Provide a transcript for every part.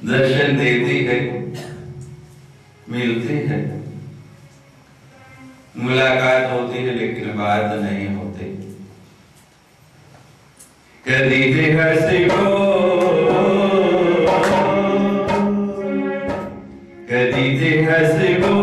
दर्शन देती है, मिलती है, मुलाकात होती है, लेकिन बात नहीं होती। कदी ते हंसबो, कदी ते हंसबो,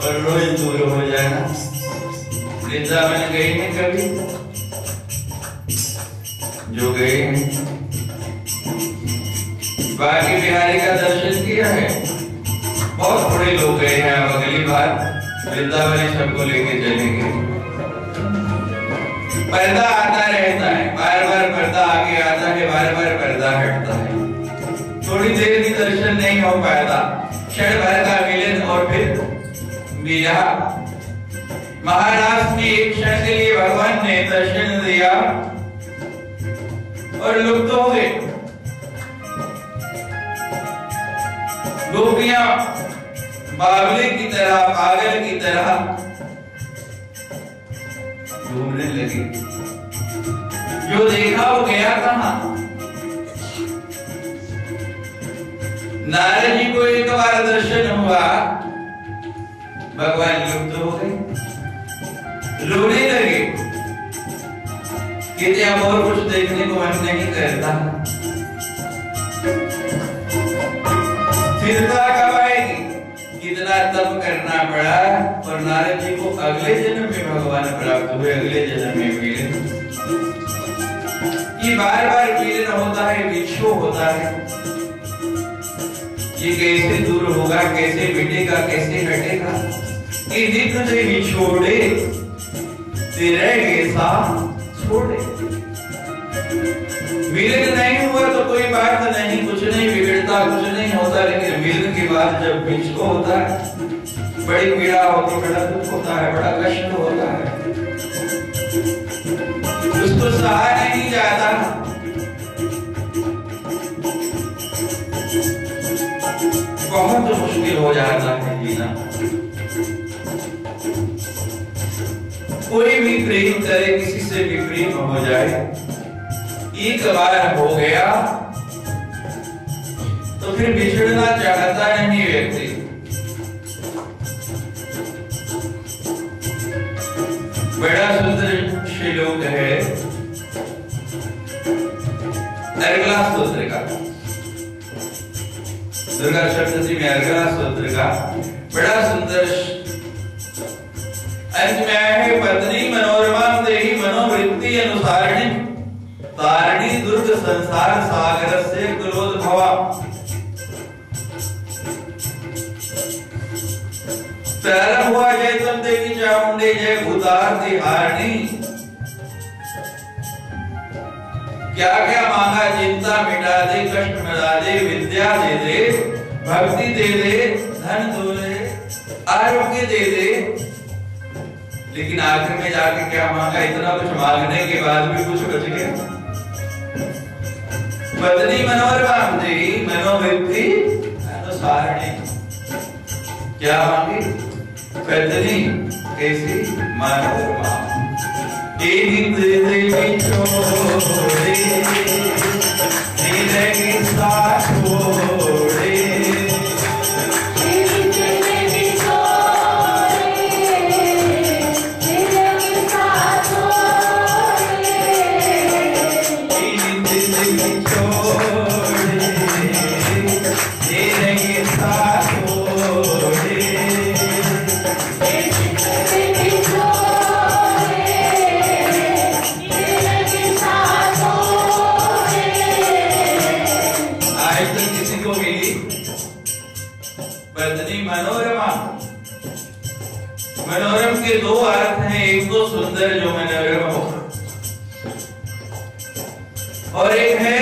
और रोज दूर हो जाना। वृंदावन गए हैं कभी? जो गए हैं बाकी बिहारी का दर्शन किया है? बहुत थोड़े लोग गए हैं। अब अगली बार वृंदावन सबको लेके चलेंगे। पर्दा आता रहता है, बार बार पर्दा आगे आता है, बार बार पर्दा हटता है। थोड़ी देर भी दर्शन नहीं हो पाता, क्षण भर का मिलन और फिर विरह। महाराष्ट्र में एक क्षण के लिए भगवान ने दर्शन दिया और लुप्त हो गए। गोपियां बावले की तरह, पागल की तरह घूमने लगी। जो देखा वो गया कहां? नारद जी को एक बार दर्शन हुआ, भगवान लुप्त हो गए, रोने लगे कि अब और कुछ देखने को मन नहीं करता। स्थिरता कब आएगी? कितना तप करना पड़ा और नारद जी को अगले जन्म में भगवान प्राप्त हुए, अगले जन्म में मिले। ये बार बार मिलन होता है, विक्षोभ होता है, ये कैसे दूर होगा, कैसे मिटेगा, कैसे हटेगा? ये नित्य से ही छोड़े तेरे ऐसा छोड़े। मिलन नहीं हुआ तो कोई बात नहीं, कुछ नहीं बिगड़ता, कुछ नहीं होता, लेकिन मिलन के बाद जब विक्षोभ होता है, बड़ी पीड़ा होती, बड़ा दुख होता है, बड़ा कष्ट होता है, उसको सहा नहीं जाता। बहुत मुश्किल हो जाता है जीना। कोई भी प्रेम करे, किसी से भी प्रेम हो जाए, एक बार हो गया तो फिर बिछड़ना चाहता नहीं व्यक्ति। बड़ा सुंदर श्लोक है अर्गला स्तोत्र का, दुर्गा सप्तशती में अर्गला स्तोत्र का बड़ा सुंदर अंत में आया है। पत्नी मनोरमा देहि मनोवृत्ति अनुसारिणी, तारिणी दुर्ग संसार सागर से क्रोध भवा। प्रारंभ हुआ जय तुम देवी चामुंडे, जय भूतार्ति हारिणी। क्या क्या मांगा, चिंता मिटा दे, कष्ट मिटा दे, विद्या दे दे, भक्ति दे दे, धन दे, आरोग्य दे दे। लेकिन आखिर में जाके क्या मांगा? इतना कुछ मांगने के बाद भी कुछ बच गया। पत्नी मनोरमा देहि मनोवृत्ति अनुसारिणी। क्या मांगी? पत्नी कैसी? मनोरमा। एक देवी छोड़े, जिंदगी साथ छोड़े, मनोरम के दो अर्थ हैं, एक तो सुंदर जो मनोरम हो, और एक है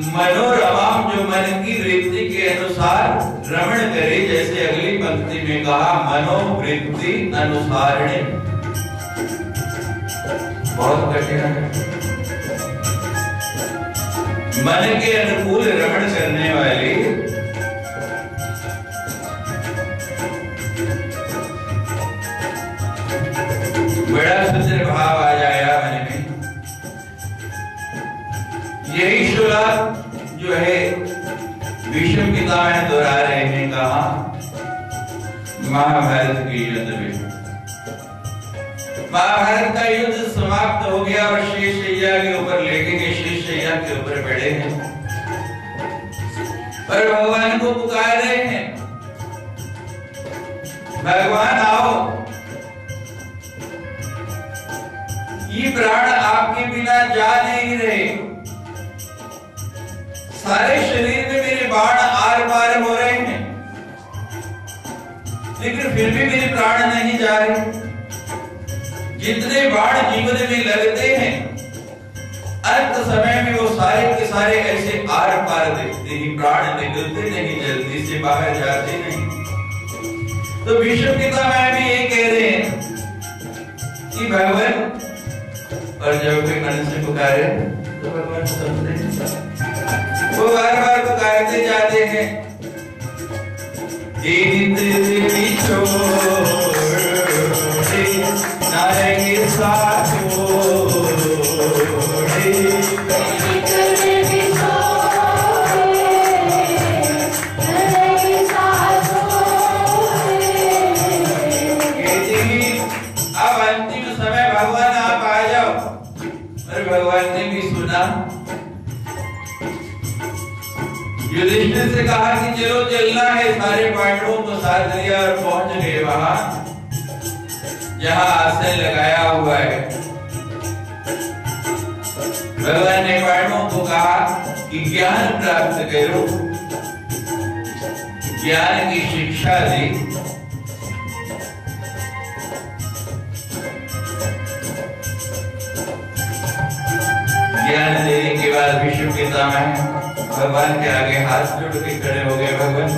मनोरमा जो मन की वृत्ति के अनुसार रमण करे। जैसे अगली पंक्ति में कहा मनोवृत्ति अनुसारिणी। बहुत कठिन है। मन के अनुकूल रमण करने वाली बड़ा सुंदर भाव आ जाएगा मन में। यही श्लोक जो है भीष्म पितामह दोहरा रहे हैं, कहा महाभारत के युद्ध में। महाभारत का युद्ध समाप्त हो गया और शेषशैया के ऊपर लेटे हैं, शेषशैया के ऊपर बैठे हैं और भगवान को पुकार रहे हैं, भगवान आओ, ये प्राण आपके बिना जा नहीं रहे। सारे शरीर में मेरे बाण आर पार हो रहे हैं, लेकिन फिर भी मेरे प्राण नहीं जा रहे। जितने बाण जीवन में लगते हैं, अंत समय में वो सारे के सारे ऐसे आर पार देखते ही, प्राण निकलते नहीं, जल्दी से बाहर जाते नहीं। तो भीष्म पितामह भी ये कह रहे हैं कि भगवान, और जब कोई मन से पुकारे तो भगवान सुनते हैं। वो बार बार पुकारते जाते हैं, इन देवी छोड़े नायके साथ छोड़े भगवान ने भी सुना। युधिष्ठिर से कहा कि चलो चलना है, सारे पांडवों को साथ लिया और पहुंच गए वहां जहां आसन लगाया हुआ है। भगवान ने पांडवों को कहा कि ज्ञान प्राप्त करो, ज्ञान की शिक्षा दी। ज्ञान देने के बाद विष्णु पितामह भगवान के आगे हाथ जोड़ के खड़े हो गए। भगवान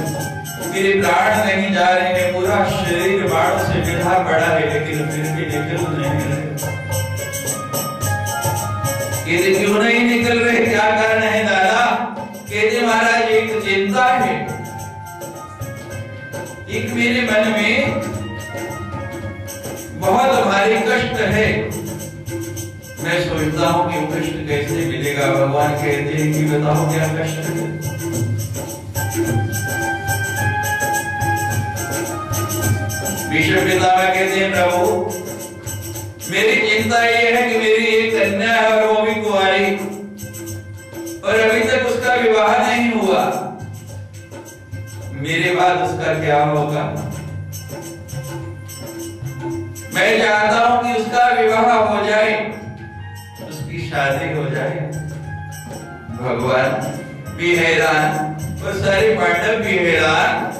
मेरे प्राण नहीं जा रहे हैं, पूरा शरीर बाण से बिधा पड़ा है, लेकिन फिर भी निकल नहीं रहे। कहते क्यों नहीं निकल रहे, क्या कारण है दादा? कहते महाराज एक चिंता है, एक मेरे मन में बहुत भारी कष्ट है। मैं सोचता हूँ कि कष्ट कैसे मिलेगा। भगवान कहते हैं कि बताओ क्या कष्ट है। विष्णु पितामह कहते हैं प्रभु मेरी चिंता ये है कि मेरी एक कन्या है और वो भी कुंवारी, और अभी तक उसका विवाह नहीं हुआ। मेरे बाद उसका क्या होगा? मैं चाहता हूँ कि उसका विवाह हो जाए, उसकी शादी हो जाए। भगवान भी हैरान और सारे पांडव भी हैरान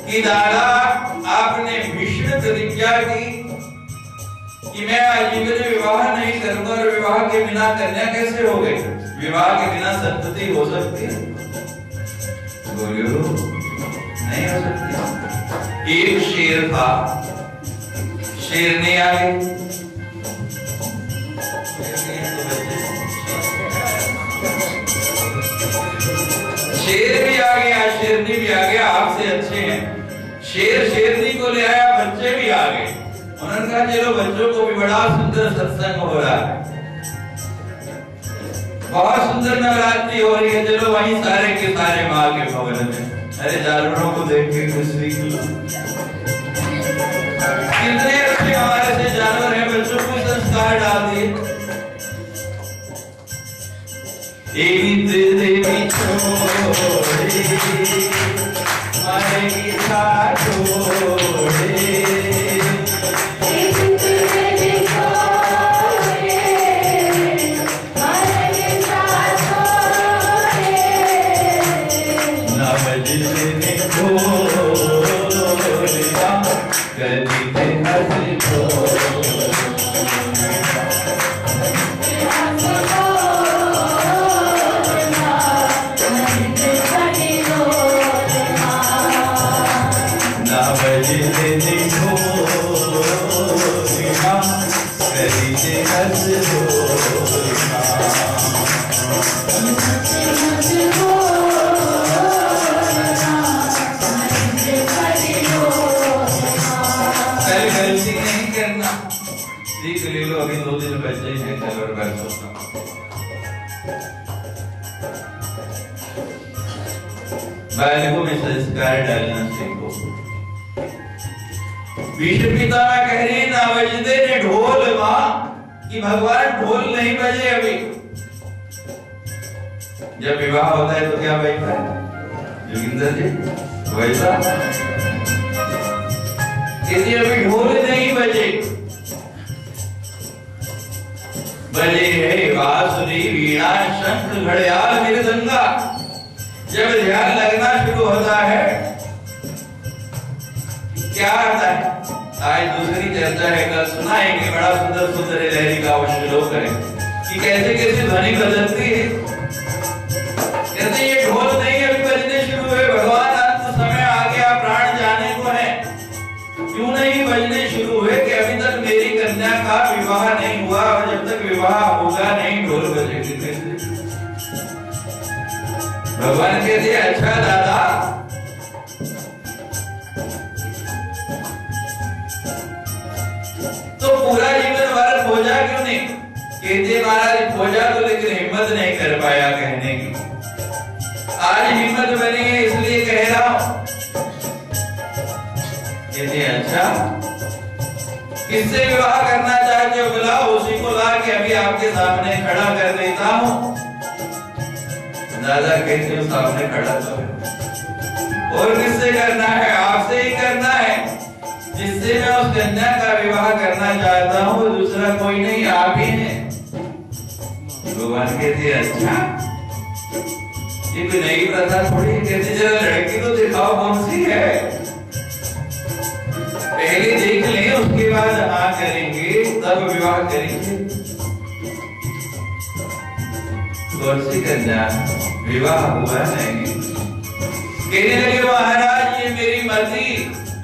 कि दादा आपने भीष्म प्रतिज्ञा की कि मैं आजीवन विवाह नहीं करूंगा, और विवाह के बिना कन्या कैसे हो गई? विवाह के बिना संतति हो सकती है? बोलो नहीं हो सकती। एक शेर था, शेर नहीं आ गई, शेर भी आ गया, शेरनी भी आ गया, आपसे अच्छे हैं। शेर शेरनी को ले आया, बच्चे भी आ गए। उन्होंने कहा चलो बच्चों को भी बड़ा सुंदर सत्संग हो रहा है, बहुत सुंदर नवरात्रि हो रही है, चलो वहीं सारे के सारे माँ के भवन में। अरे जानवरों को देख के कुछ सीख लो, कितने अच्छे हमारे से जानवर हैं, बच्चों को संस्कार डाल दिए। देवी छोड़े मायके साथ छोड़े अभी 2 दिन बचे हैं, चलो मैं सोचता हूँ बालकों में संस्कार डालना सीखो। विष्णु पितामह कह रहे ना बजते ने ढोल माँ, कि भगवान ढोल नहीं बजे अभी। जब विवाह होता है तो क्या बजता है जोगिंदर जी? वैसा यदि अभी ढोल नहीं बजे, बजे है बांसुरी वीणा शंख घड़ियाल मृदंगा। जब ध्यान लगना शुरू होता है क्या आता है? आज दूसरी चर्चा है, कल सुनाएंगे। बड़ा सुंदर सुंदर लहरी का श्लोक है कि कैसे कैसे ध्वनि बदलती है। कहते ये ढोल नहीं अभी बजने शुरू हुए, भगवान अंत समय आ गया, प्राण जाने को है। क्यों नहीं बजने शुरू हुए? कि अभी तक मेरी कन्या का विवाह नहीं हुआ, और जब तक विवाह होगा नहीं ढोल बजेगी कैसे? भगवान कहते अच्छा दादा महाराज खोजा तो लेकिन हिम्मत नहीं कर पाया कहने की। आज हिम्मत बनी है इसलिए कह रहा हूं। कहते अच्छा किससे विवाह करना चाहते हो, बुलाओ उसी को ला के अभी आपके सामने खड़ा कर देता हूं। दादा कहते हो सामने खड़ा करो, और किससे करना है, आपसे ही करना है। जिससे मैं उस कन्या का विवाह करना चाहता हूँ दूसरा कोई नहीं, आप ही हैं। भगवान कहते अच्छा ये कोई नई प्रथा थोड़ी। कहते जरा लड़की तो दिखाओ कौन सी है, पहले देख लें उसके बाद हाँ करेंगे तब विवाह करेंगे। कौन सी कन्या, विवाह हुआ नहीं। कहने लगे महाराज ये मेरी मति,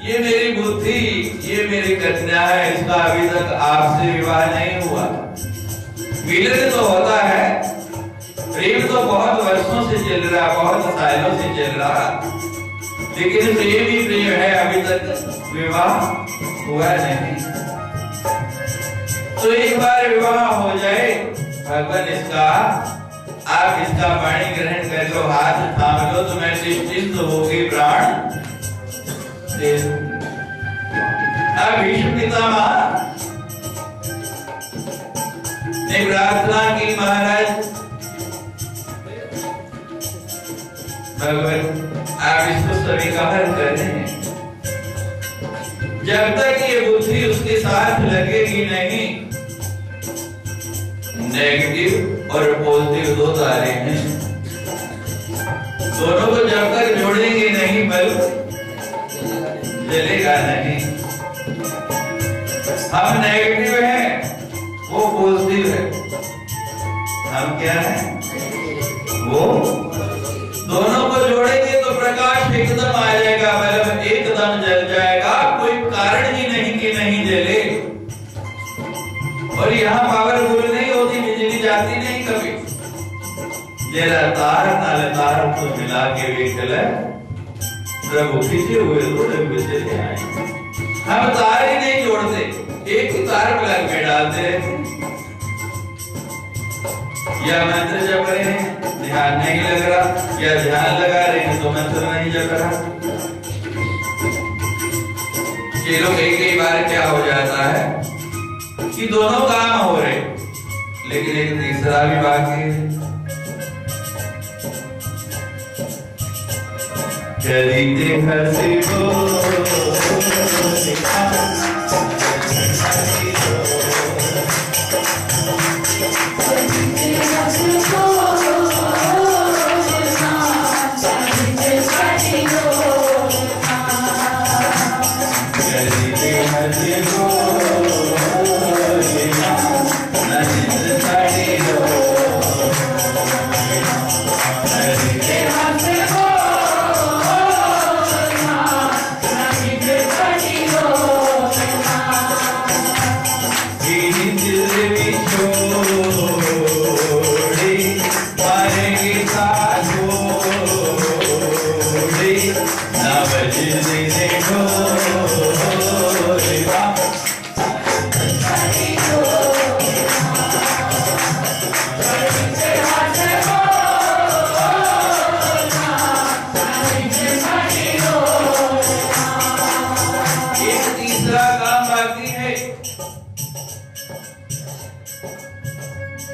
ये मेरी बुद्धि, ये मेरी कन्या है, इसका अभी तक आपसे विवाह नहीं हुआ। मिलन तो होता है, प्रेम तो बहुत वर्षों से चल रहा, बहुत सालों से चल रहा, लेकिन प्रेम ही प्रेम है, अभी तक विवाह हुआ नहीं। तो एक बार विवाह हो जाए भगवान इसका, आप इसका पाणी ग्रहण कर लो, हाथ थाम लो तो मैं निश्चिंत होगी प्राण दे दूं। अब भीष्म पितामह ने प्रार्थना की महाराज भगवान आप इसको स्वीकार कर रहे हैं, जब तक ये बुद्धि उसके साथ लगेगी नहीं। नेगेटिव और पॉजिटिव दो तारे हैं, दोनों को जब तक जोड़ेंगे नहीं बल्ब जलेगा नहीं। हम नेगेटिव हैं, वो पॉजिटिव है। हम क्या है, वो दोनों को जोड़ेंगे तो प्रकाश एकदम आ जाएगा, बल्ब एकदम जल जाएगा, कोई कारण ही नहीं कि नहीं जले। और यहाँ पावरफुल नहीं होती, बिजली जाती नहीं कभी। जरा तार नाल तार को मिला के वेखल प्रभु खींचे हुए दो डब्बे चले आए। हम तार ही नहीं जोड़ते, एक ही तार प्लग में डालते रहते। या मंत्र जप रहे हैं ध्यान नहीं लग रहा, या ध्यान लगा रहे हैं तो मंत्र नहीं जप रहा। ये लोग एक बार क्या हो जाता है कि दोनों काम हो रहे लेकिन एक तीसरा भी बाकी है। चरिते हसी हो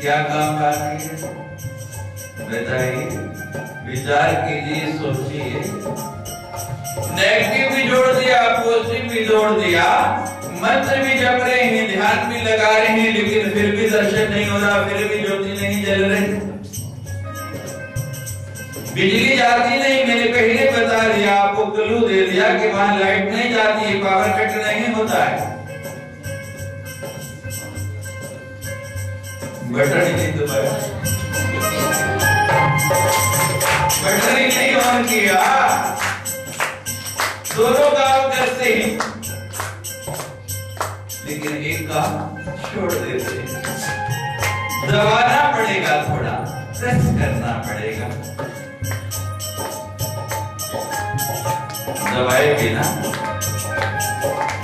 क्या काम बाकी है बताइए, विचार कीजिए, सोचिए। नेगेटिव भी जोड़ दिया, पॉजिटिव भी जोड़ दिया, मंत्र भी जप रहे हैं, ध्यान भी लगा रहे हैं, लेकिन फिर भी दर्शन नहीं हो रहा, फिर भी ज्योति नहीं जल रही, बिजली जाती नहीं। मैंने पहले बता दिया, आपको क्लू दे दिया कि वहां लाइट नहीं जाती है, पावर कट नहीं होता है। बटन ही नहीं दबाया, बटन ही नहीं ऑन किया, दोनों काम करते हैं लेकिन एक काम छोड़ देते हैं। दबाना पड़ेगा, थोड़ा प्रेस करना पड़ेगा, दबाए बिना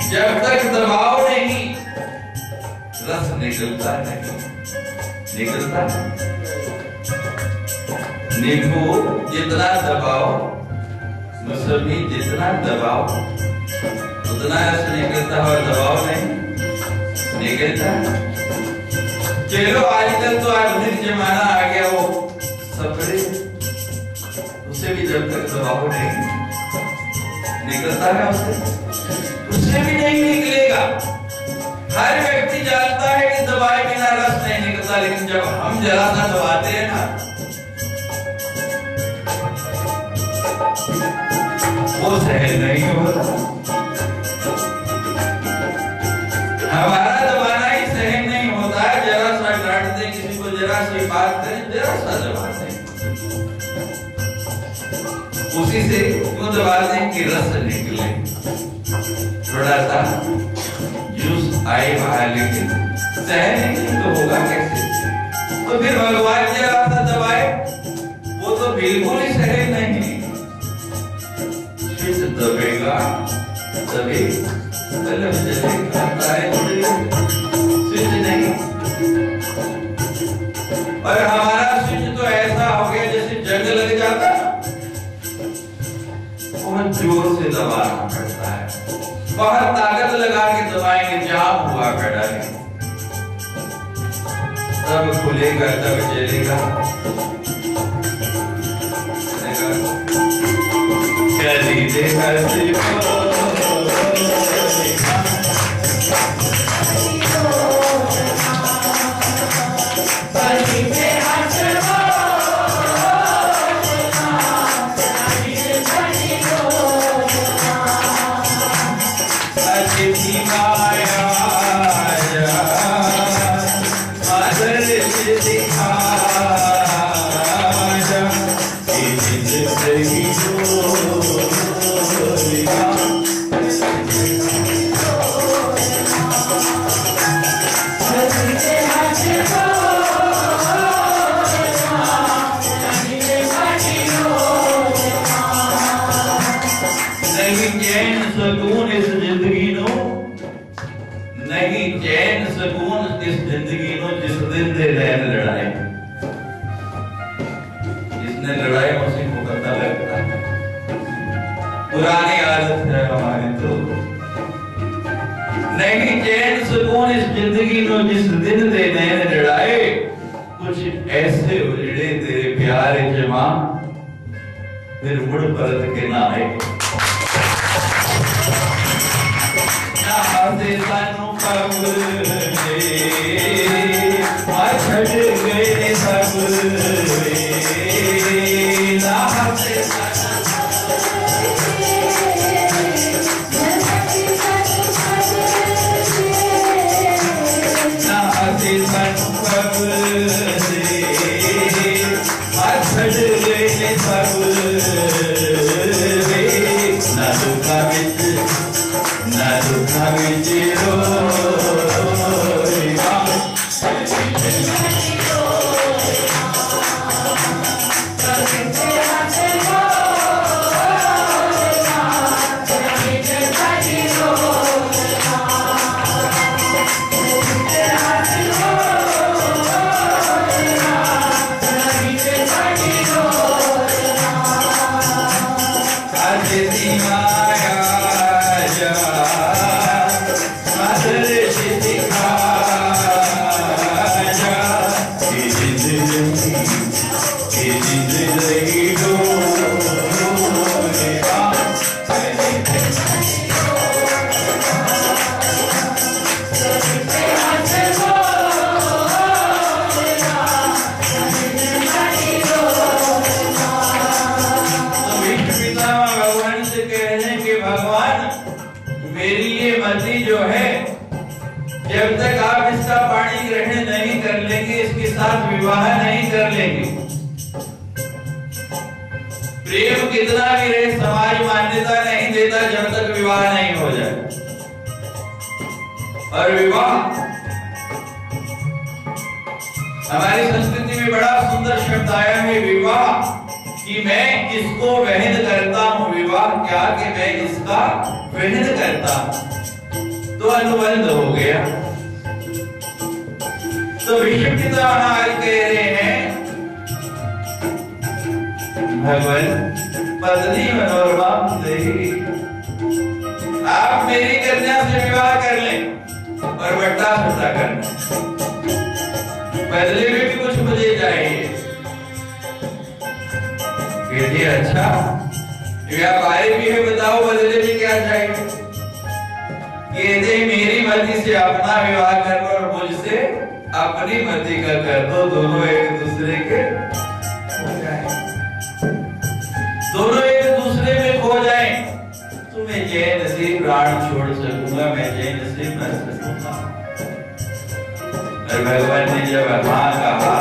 जब तक दबाव नहीं रस निकलता नहीं। निकलता है। नींबू जितना दबाओ, मौसमी जितना दबाओ उतना रस निकलता है, और दबाओ नहीं निकलता। चलो आजकल तो आधुनिक जमाना आ गया, वो सफरे उसे भी जब तक दबाओ नहीं निकलता है, उससे भी नहीं निकलेगा। हर व्यक्ति जानता है कि दबाए बिना रस नहीं निकलता, लेकिन जब हम जरा सा दबाते हैं ना, वो सहज नहीं होता। हमारा दबाना ही सहज नहीं होता है। जरा सा डांट दे किसी को, जरा सी बात करें, जरा सा दबा दें, उसी से क्यों दबा दें कि रस निकले। थोड़ा सा जूस आए बाहर, लेकिन सहज नहीं तो होगा कैसे? तो फिर भगवान जरा सा दबाए, वो तो बिल्कुल ही सहज नहीं। स्विच दबेगा तभी बल्ब जलेगा, तारे जुड़ेंगे, स्विच नहीं। और हमारा स्विच तो ऐसा हो गया जैसे जंग लग जाता है, बहुत जोर से दबाना पड़ता है, बहुत ताकत लगा के दबाएंगे, जाम हुआ खड़ा है, तब खुलेगा, तब जलेगा। कली देखा पुरानी आदत है हमारी, तो नहीं चैन सुकून इस जिंदगी नो जिस दिन दे नैन लड़ाए। कुछ ऐसे उजड़े तेरे प्यारे जमा, फिर मुड़ परत के ना आए। ना हाथे सानू कब छड़ गए सब, ना हाथे विवाह नहीं कर लेंगे। प्रेम कितना भी रहे, समाज मान्यता नहीं देता जब तक विवाह नहीं हो जाए। और विवाह हमारी संस्कृति में बड़ा सुंदर शब्द आया है, विवाह, कि मैं इसको वहन करता हूं। विवाह क्या कि मैं इसका वहन करता हूं, तो अनुबंध हो गया। तो विष्णु पिता आज कह रहे हैं भगवान पत्नी मनोरमा देही, आप मेरी कन्या से विवाह कर लें और बट्टा फटा कर लें, बदले में भी कुछ मुझे चाहिए। कहती अच्छा व्यापारी भी है, बताओ बदले में क्या चाहिए। कहते मेरी मर्जी से अपना विवाह कर और मुझसे अपनी मर्जी का कर दो, दोनों एक दूसरे के हो जाए, दोनों एक दूसरे में खो जाए, तो मैं जय नसीब प्राण छोड़ सकूंगा, मैं जय नसीब मर सकूंगा। और भगवान ने जब हाँ कहा,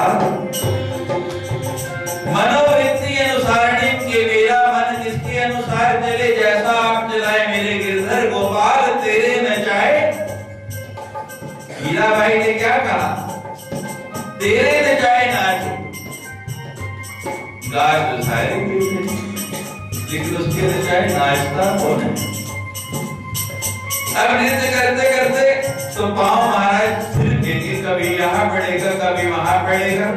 मनोवृत्ति अनुसार के मेरा मन जिसके अनुसार चले, जैसा आप चलाए मेरे गिरधर गोपाल तेरे न चाहे। हीराबाई ने क्या कहा, तेरे न चाहे नाचे, गाय तो सारी लेकिन उसके न चाहे नाचता कौन है। अब नृत्य करते करते तो पांव महाराज फिर देखे, कभी यहाँ पड़ेगा कभी वहां पड़ेगा,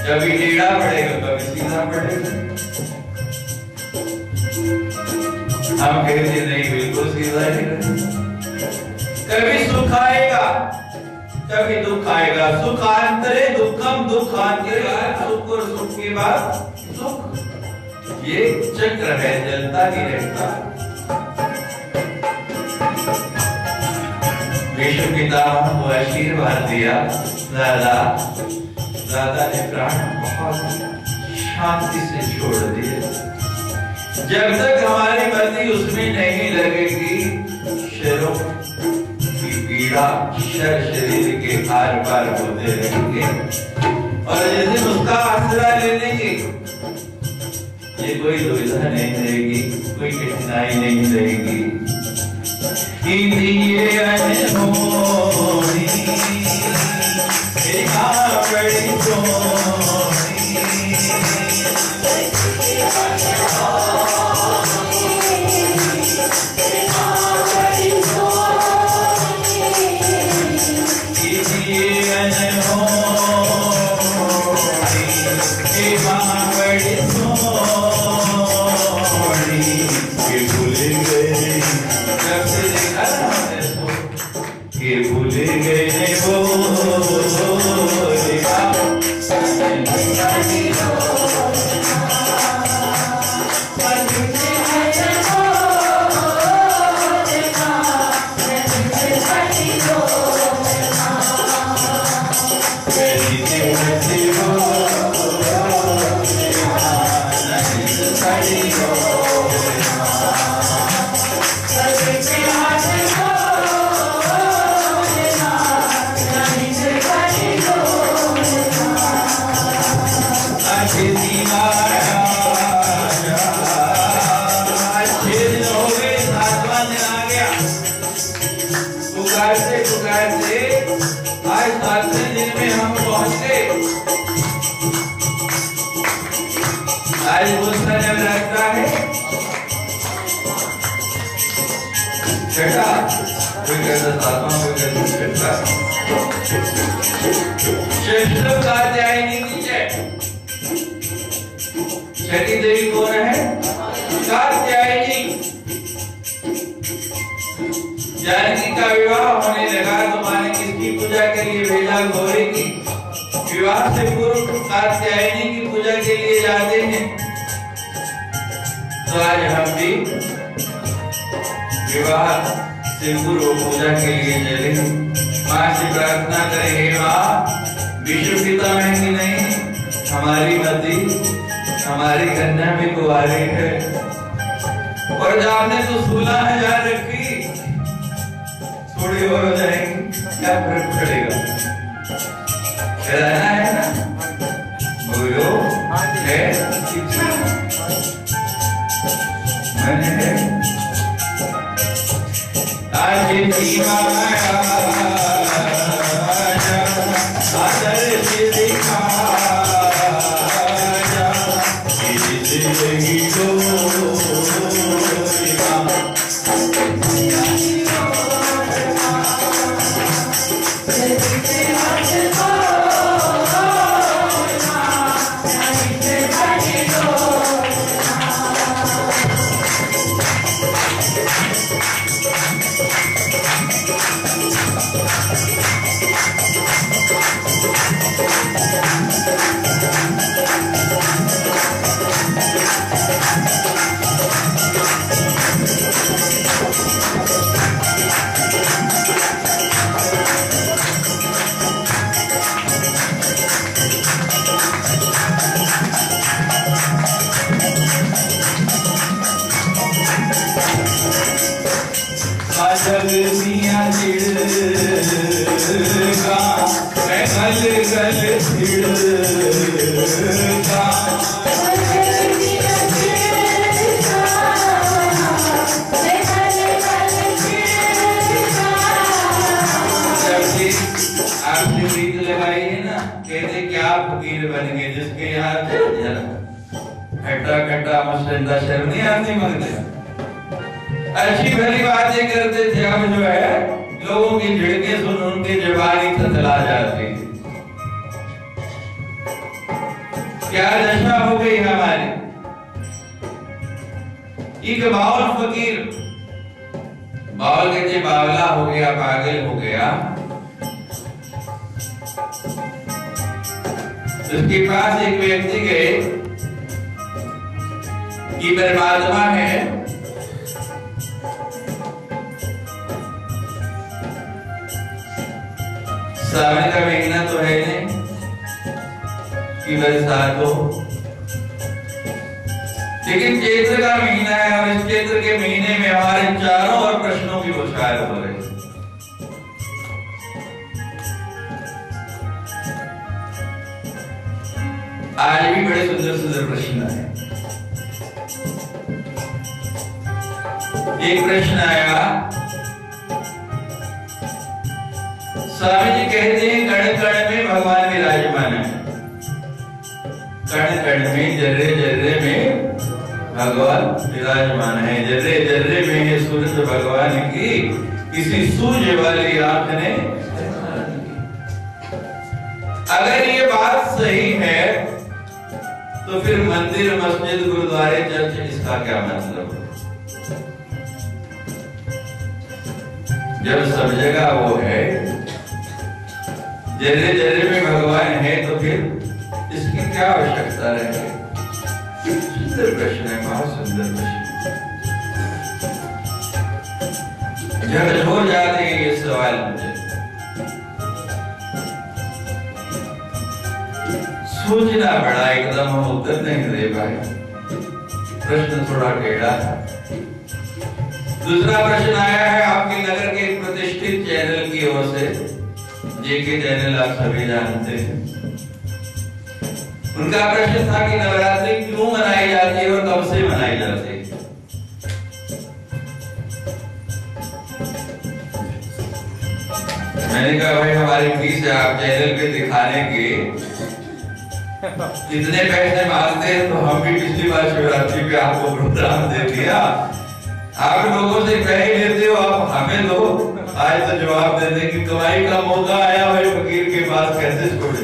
कभी टेढ़ा पड़ेगा कभी सीधा पड़ेगा। हम कहते नहीं बिल्कुल सीधा ही रहेगा, कभी सुख आएगा कभी दुख आएगा, सुखांतरे दुखम दुखांतरे, सुख और सुख के बाद सुख, ये चक्र है, चलता ही रहता। विष्णु पितामह को आशीर्वाद दिया, दादा ने प्राण बहुत शांति से छोड़ दिए। जब तक हमारी मर्जी उसमें नहीं लगेगी, शरीरों की पीड़ा शरीर के आर पार होते रहेंगे, और जिस दिन उसका आसरा ले लेंगे, ये कोई दुविधा नहीं रहेगी, कोई कठिनाई नहीं रहेगी। ये अनहोनी बड़ी छठी देवी कौन है? कात्यायनी। जानकी का विवाह होने लगा तो माँ ने किसकी पूजा के लिए भेजा? गौरी की। विवाह से पूर्व कात्यायनी की पूजा के लिए जाते हैं, तो आज हम भी विवाह से पूर्व पूजा के लिए चले। माँ से प्रार्थना करेंगे, माँ विष्णु पिता में कि नहीं हमारी मती हमारी कन्या भी कुंवारी है, और जब आपने तो 16,000 रखी थोड़ी और हो जाएंगी, क्या फर्क पड़ेगा? रहना है ना, बोलो है मैंने आज शर्म नहीं आती मांगते। अच्छी भली बातें करते थे, अब जो है लोगों की झिड़कें सुन उनकी जुबानी थथला जाती। क्या दशा हो गई हमारी। एक बाउल फकीर, बाउल कहते बावला हो गया, पागल हो गया, उसके पास एक व्यक्ति गए कि परमात्मा है, सावन का महीना तो है नहीं कि बरसात हो, लेकिन चैत्र का महीना है और इस चैत्र के महीने में हमारे चारों और प्रश्नों की बौछार हो रही है। आज भी बड़े सुंदर सुंदर प्रश्न आए। एक प्रश्न आया, स्वामी जी कहते हैं कण कण में भगवान विराजमान है, कण कण में जर्रे जर्रे में भगवान विराजमान है, जर्रे जर्रे में ये सूरज भगवान की किसी सूर्य वाली आंख ने। अगर ये बात सही है तो फिर मंदिर मस्जिद गुरुद्वारे चर्च इसका क्या मतलब? जब सब जगह वो है, जर्रे जर्रे में भगवान है, तो फिर इसकी क्या आवश्यकता रहेगी? सुंदर प्रश्न है, बहुत सुंदर प्रश्न। जब हो जाते हैं ये सवाल मुझे सोचना पड़ा, एकदम हम उत्तर नहीं दे पाए, प्रश्न थोड़ा टेढ़ा है। दूसरा प्रश्न आया है आपके नगर के एक प्रतिष्ठित चैनल की ओर से, जेके चैनल आप सभी जानते हैं। उनका प्रश्न था कि नवरात्रि क्यों मनाई जाती है और कब से मनाई जाती है। मैंने कहा भाई हमारी फीस है, आप चैनल पे दिखाने के कितने पैसे मांगते हैं, तो हम भी पिछली बार शिवरात्रि पे आपको प्रोग्राम दे दिया, आप लोगों से पैसे लेते हो, आप हमें दो। आज तो जवाब देने की कमाई का मौका आया भाई फकीर के पास, कैसे छोड़े।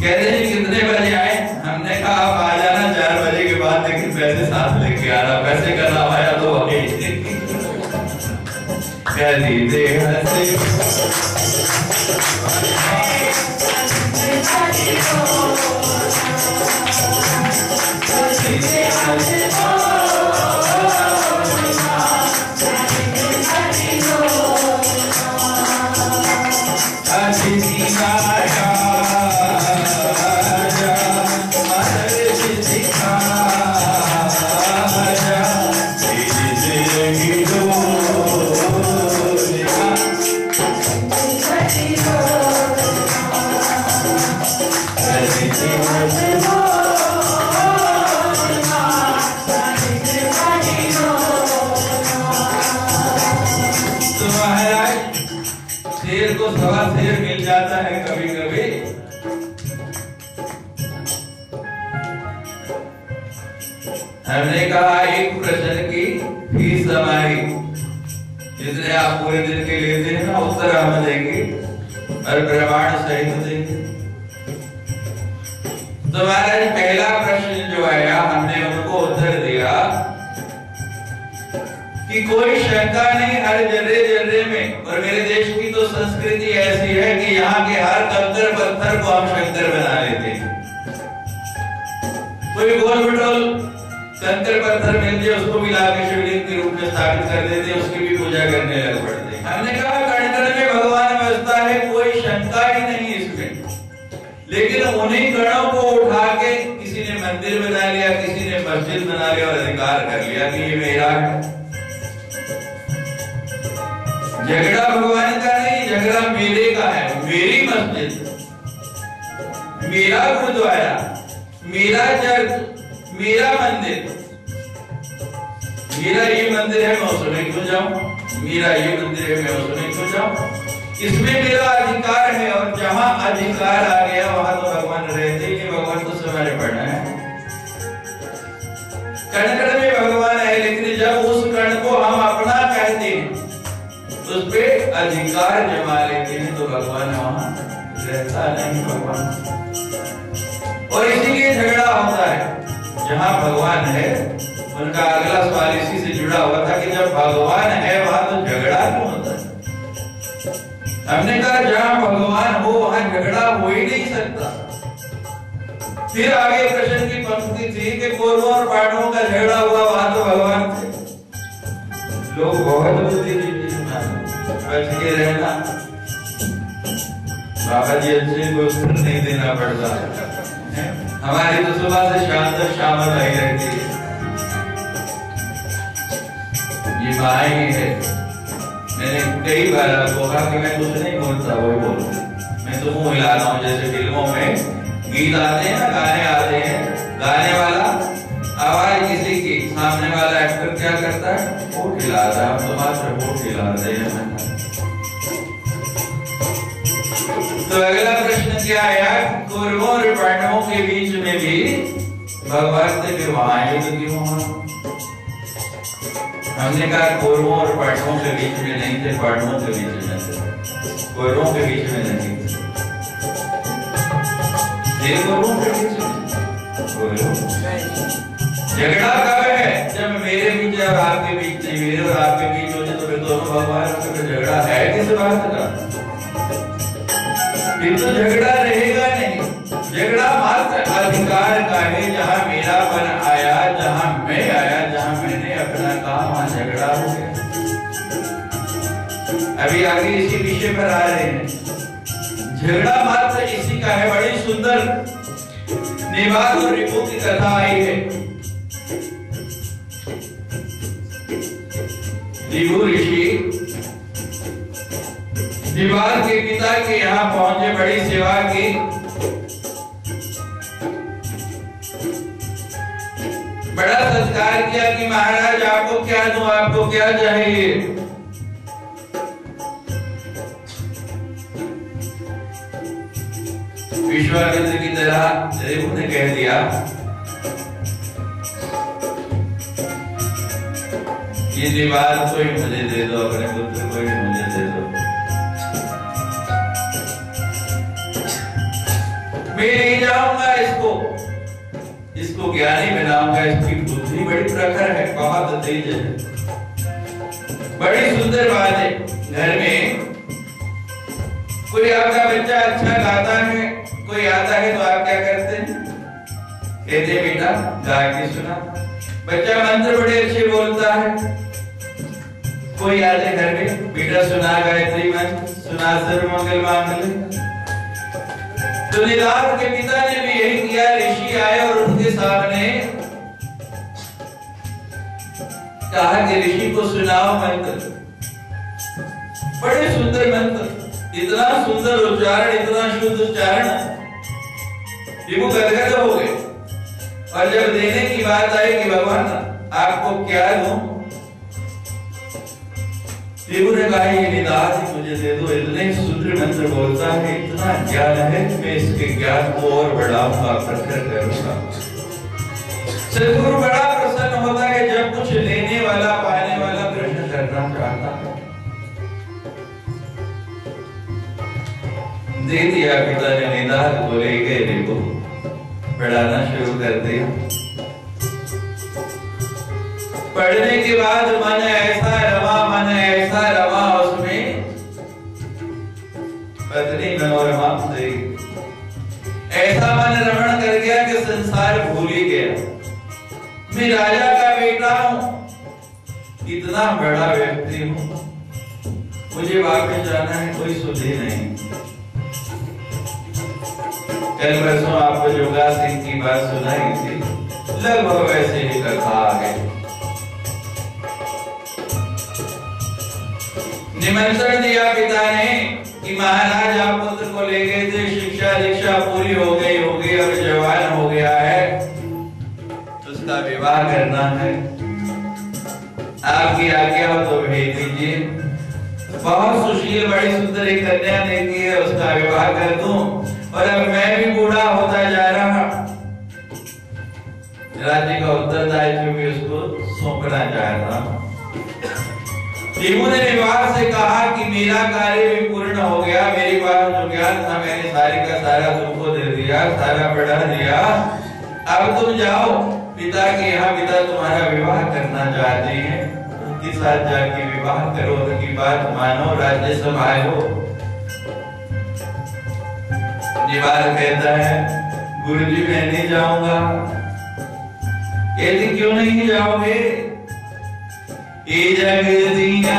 कहते हैं कितने बजे आए, हमने कहा आप आ जाना 4 बजे के बाद, लेकिन पैसे साथ लेके आना, पैसे का नाम आया तो शेर मिल जाता है कभी कभी। हमने कहा एक प्रश्न की फीस हमारी जितने आप पूरे दिन के लेते हैं ना, उत्तर हम देंगे और प्रमाण सहित देंगे। तो महाराज पहला प्रश्न जो आया, हमने उनको उत्तर दिया कि कि कोई शंका नहीं, हर जर्रे जर्रे में। और मेरे देश की तो संस्कृति ऐसी है कि यहाँ के हर कंकर पत्थर को हम शंकर बना लेते हैं। कोई गोल मटोल कंकर पत्थर मिल जाए उसको मिला के शिवलिंग के रूप में स्थापित कर देते हैं, उसकी भी पूजा करने लग पड़ते हैं। हमने कहा कण कण में भगवान बसता है, कोई शंका ही नहीं इसमें। लेकिन उन्हीं गणों को उठा के किसी ने मंदिर बना लिया, किसी ने मस्जिद बना लिया और अधिकार कर लिया कि ये मेरा है। झगड़ा भगवान का नहीं, झगड़ा मेरे का है। मेरी मस्जिद, मेरा गुरुद्वारा, मेरा चर्च, मेरा मंदिर, मेरा ये मंदिर है मैं उसमें क्यों जाऊं, मेरा ये मंदिर है मैं उसमें क्यों जाऊं, इसमें मेरा अधिकार है। और जहां अधिकार आ गया वहां तो भगवान रहते ही नहीं, भगवान को समय पड़ना है। कण कण में भगवान है, लेकिन जब उस कण को हम अपना कहते हैं, उस पे अधिकार जमा लेते हैं, तो भगवान वहां रहता नहीं भगवान। और इसीलिए झगड़ा होता है। जहां भगवान है, उनका अगला सवाल इसी से जुड़ा हुआ था कि जब भगवान है वहां तो झगड़ा क्यों होता है। हमने कहा जहां भगवान हो वहां झगड़ा हो ही नहीं सकता। फिर आगे प्रश्न की पंक्ति थी कि कौरवों और पांडवों का झगड़ा हुआ, वहां तो भगवान थे। लोग बहुत बुद्धिजीवी बच के रहना, बाबा जी अच्छे को उत्तर नहीं देना पड़ता। हमारी तो सुबह से शाम तक शाम आई रहती है। ये माँ ही है। मैंने कई बार आपको कहा कि मैं कुछ नहीं बोलता, वही बोलता। मैं तो मुंह हिला रहा हूँ, जैसे फिल्मों में गीत आते हैं ना, गाने आते हैं, गाने वाला आवाज किसी की, सामने वाला एक्टर क्या करता है, होठ हिलाता है। हम तो मात्र होठ हिलाते हैं। तो अगला प्रश्न क्या आया, कौरवों और पांडवों के बीच में भी भगवान थे, फिर वहां युद्ध क्यों हुआ। हमने कहा कौरवों और पांडवों के बीच में नहीं थे, पांडवों के बीच में थे, कौरवों के बीच में नहीं थे। कौरवों के बीच में झगड़ा कब है, जब मेरे बीच और आपके बीच नहीं, मेरे और आपके बीच होते तो फिर दोनों भगवान का झगड़ा है किस बात का। फिर तो झगड़ा रहेगा नहीं। झगड़ा मात्र अधिकार का है। जहां मेरापन आया, जहां मैं आया, जहां मैंने अपना कहा, वहां झगड़ा हो गया। अभी आगे इसी विषय पर आ रहे हैं। झगड़ा मात्र इसी का है। बड़ी सुंदर निवाल और रिपु की कथा आई है। रिपु ऋषि निवाल के पिता के यहाँ पहुंचे, बड़ी सेवा की। बड़ा सत्कार किया कि महाराज आपको क्या दूं, आपको क्या चाहिए। विश्वामित्र की तरह रिपु ने कह दिया ये निवाल को ही मुझे दे दो, अपने पुत्र को ही मुझे दे दो। मैं नहीं जाऊंगा इसको, इसको ज्ञानी बनाऊंगा। इसकी बुद्धि बड़ी प्रखर है, बहुत तेज है। बड़ी सुंदर बात है। घर में कोई आपका बच्चा अच्छा गाता है, कोई आता है तो आप क्या करते हैं, कहते बेटा गा के सुना। बच्चा मंत्र बड़े अच्छे बोलता है, कोई आते घर में, बेटा सुना गायत्री मंत्र, सुना सर्व मंगल मांगल्य। तो निदान के पिता ने भी यही किया। ऋषि आए और उनके सामने कहा कि ऋषि को सुनाओ मंत्र। बड़े सुंदर मंत्र, इतना सुंदर उच्चारण, इतना शुद्ध उच्चारण, रिपु गदगद हो गए। और जब देने की बात आई कि भगवान आपको क्या दूं, रिपु ने कहा ये निदान मुझे दे दो। इतने सुंदर मंत्र बोलता है, इतना ज्ञान है, मैं इसके ज्ञान को और बढ़ाऊंगा, प्रखर करूंगा। सद्गुरु बड़ा प्रसन्न होता है जब कुछ लेने वाला, पाने वाला प्रश्न करना चाहता है। दे दिया पिता ने निदान को, ले गए रिपु, पढ़ाना शुरू कर दिया। पढ़ने के बाद मन ऐसा रवा उसमें पत्नी मनोरमा देगी। ऐसा मन रमण कर गया कि संसार भूल ही गया। मैं राजा का बेटा हूं, इतना बड़ा व्यक्ति हूं, मुझे वापस जाना है, कोई सुधे नहीं। कल परसों आपको जोगा सिंह की बात सुनाई थी, लगभग वैसे ही कथा आगे। निमंत्रण दिया पिता ने कि महाराज आप पुत्र को ले गए थे, शिक्षा दीक्षा पूरी हो गई होगी और जवान हो गया है, उसका विवाह करना है, आपकी आज्ञा हो तो भेज दीजिए। बहुत सुशील बड़ी सुंदर एक कन्या देखी है, उसका विवाह कर दूं, और अब मैं भी बूढ़ा होता जा रहा, राज्य का उत्तरदायित्व भी उसको सौंपना चाहता। भीमू ने विवाह से कहा कि मेरा कार्य भी पूर्ण हो गया, मेरे पास जो ज्ञान था मैंने सारी का सारा तुमको दे दिया, सारा बढ़ा दिया, अब तुम जाओ पिता के यहाँ, पिता तुम्हारा विवाह करना चाहते हैं, उनके साथ जाके विवाह करो, उनकी बात मानो, राज्य संभालो। निवार कहता है गुरुजी मैं नहीं जाऊंगा। कहते क्यों नहीं जाओगे? ये जग दिया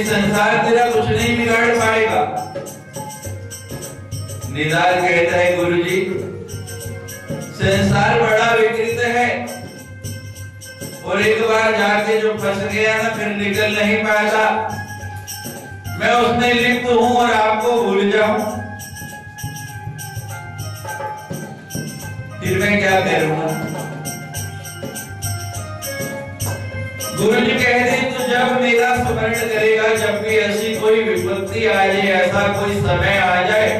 संसार तेरा कुछ नहीं बिगाड़ पाएगा। निदान कहता है गुरुजी संसार बड़ा विकृत है, और एक बार जाके जो फंस गया ना फिर निकल नहीं पाता। मैं उसमें लिप्त हूं और आपको भूल जाऊं, फिर मैं क्या करूंगा? गुरुजी कहते तो जब मेरा स्मरण करेगा, जब भी ऐसी कोई विपत्ति आ जाए, ऐसा कोई समय आ जाए,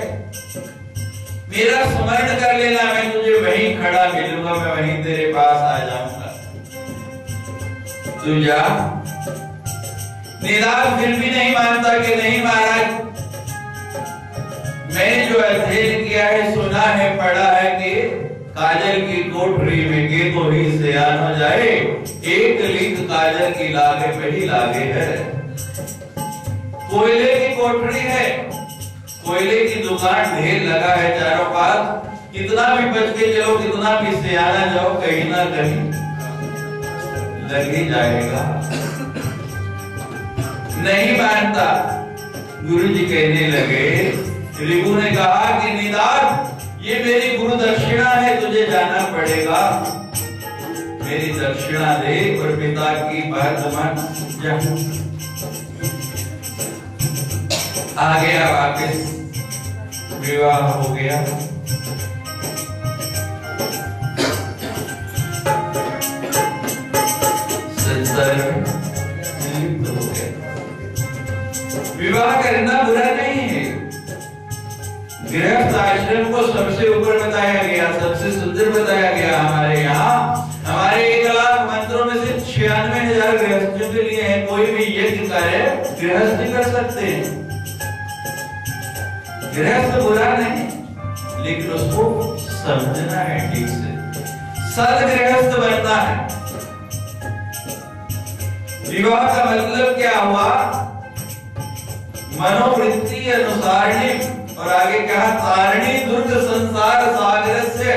मेरा स्मरण कर लेना, मैं तुझे वहीं खड़ा मिलूंगा, मैं वहीं तेरे पास आ जाऊंगा। तू जा। निदान फिर भी नहीं मानता कि नहीं महाराज, मैंने जो अध्ययन किया है, सुना है, पढ़ा है कि काजल की कोठरी में के तो ही सियान हो जाए, एक लिंक काजल की लागे पे ही लागे है। कोयले की कोठरी है, कोयले की दुकान ढेर लगा है चारों पास, कितना भी बच के चलो, कितना भी सियाना जाओ, कहीं ना कहीं लग ही जाएगा। नहीं मानता। गुरुजी कहने लगे, रिभु ने कहा कि निदान ये मेरी गुरु दक्षिणा है, तुझे जाना पड़ेगा, मेरी दक्षिणा दे और पिता की बात मान जा। आ गया वापस, विवाह हो गया। संसार में लिप्त हो गया। विवाह करना बुरा नहीं है। गृहस्थ आश्रम को सबसे ऊपर बताया गया, सबसे सुंदर बताया गया। हमारे यहाँ हमारे 1 लाख मंत्रों में से 96,000 गृहस्थियों के लिए है। कोई भी यज्ञ कार्य गृहस्थी कर सकते हैं। गृहस्थ बुरा नहीं, लेकिन उसको समझना है ठीक से, सद गृहस्थ बनना है। विवाह का मतलब क्या हुआ? मनोवृत्ति अनुसारणी, और आगे कहा तारणी दुर्ग संसार सागर से,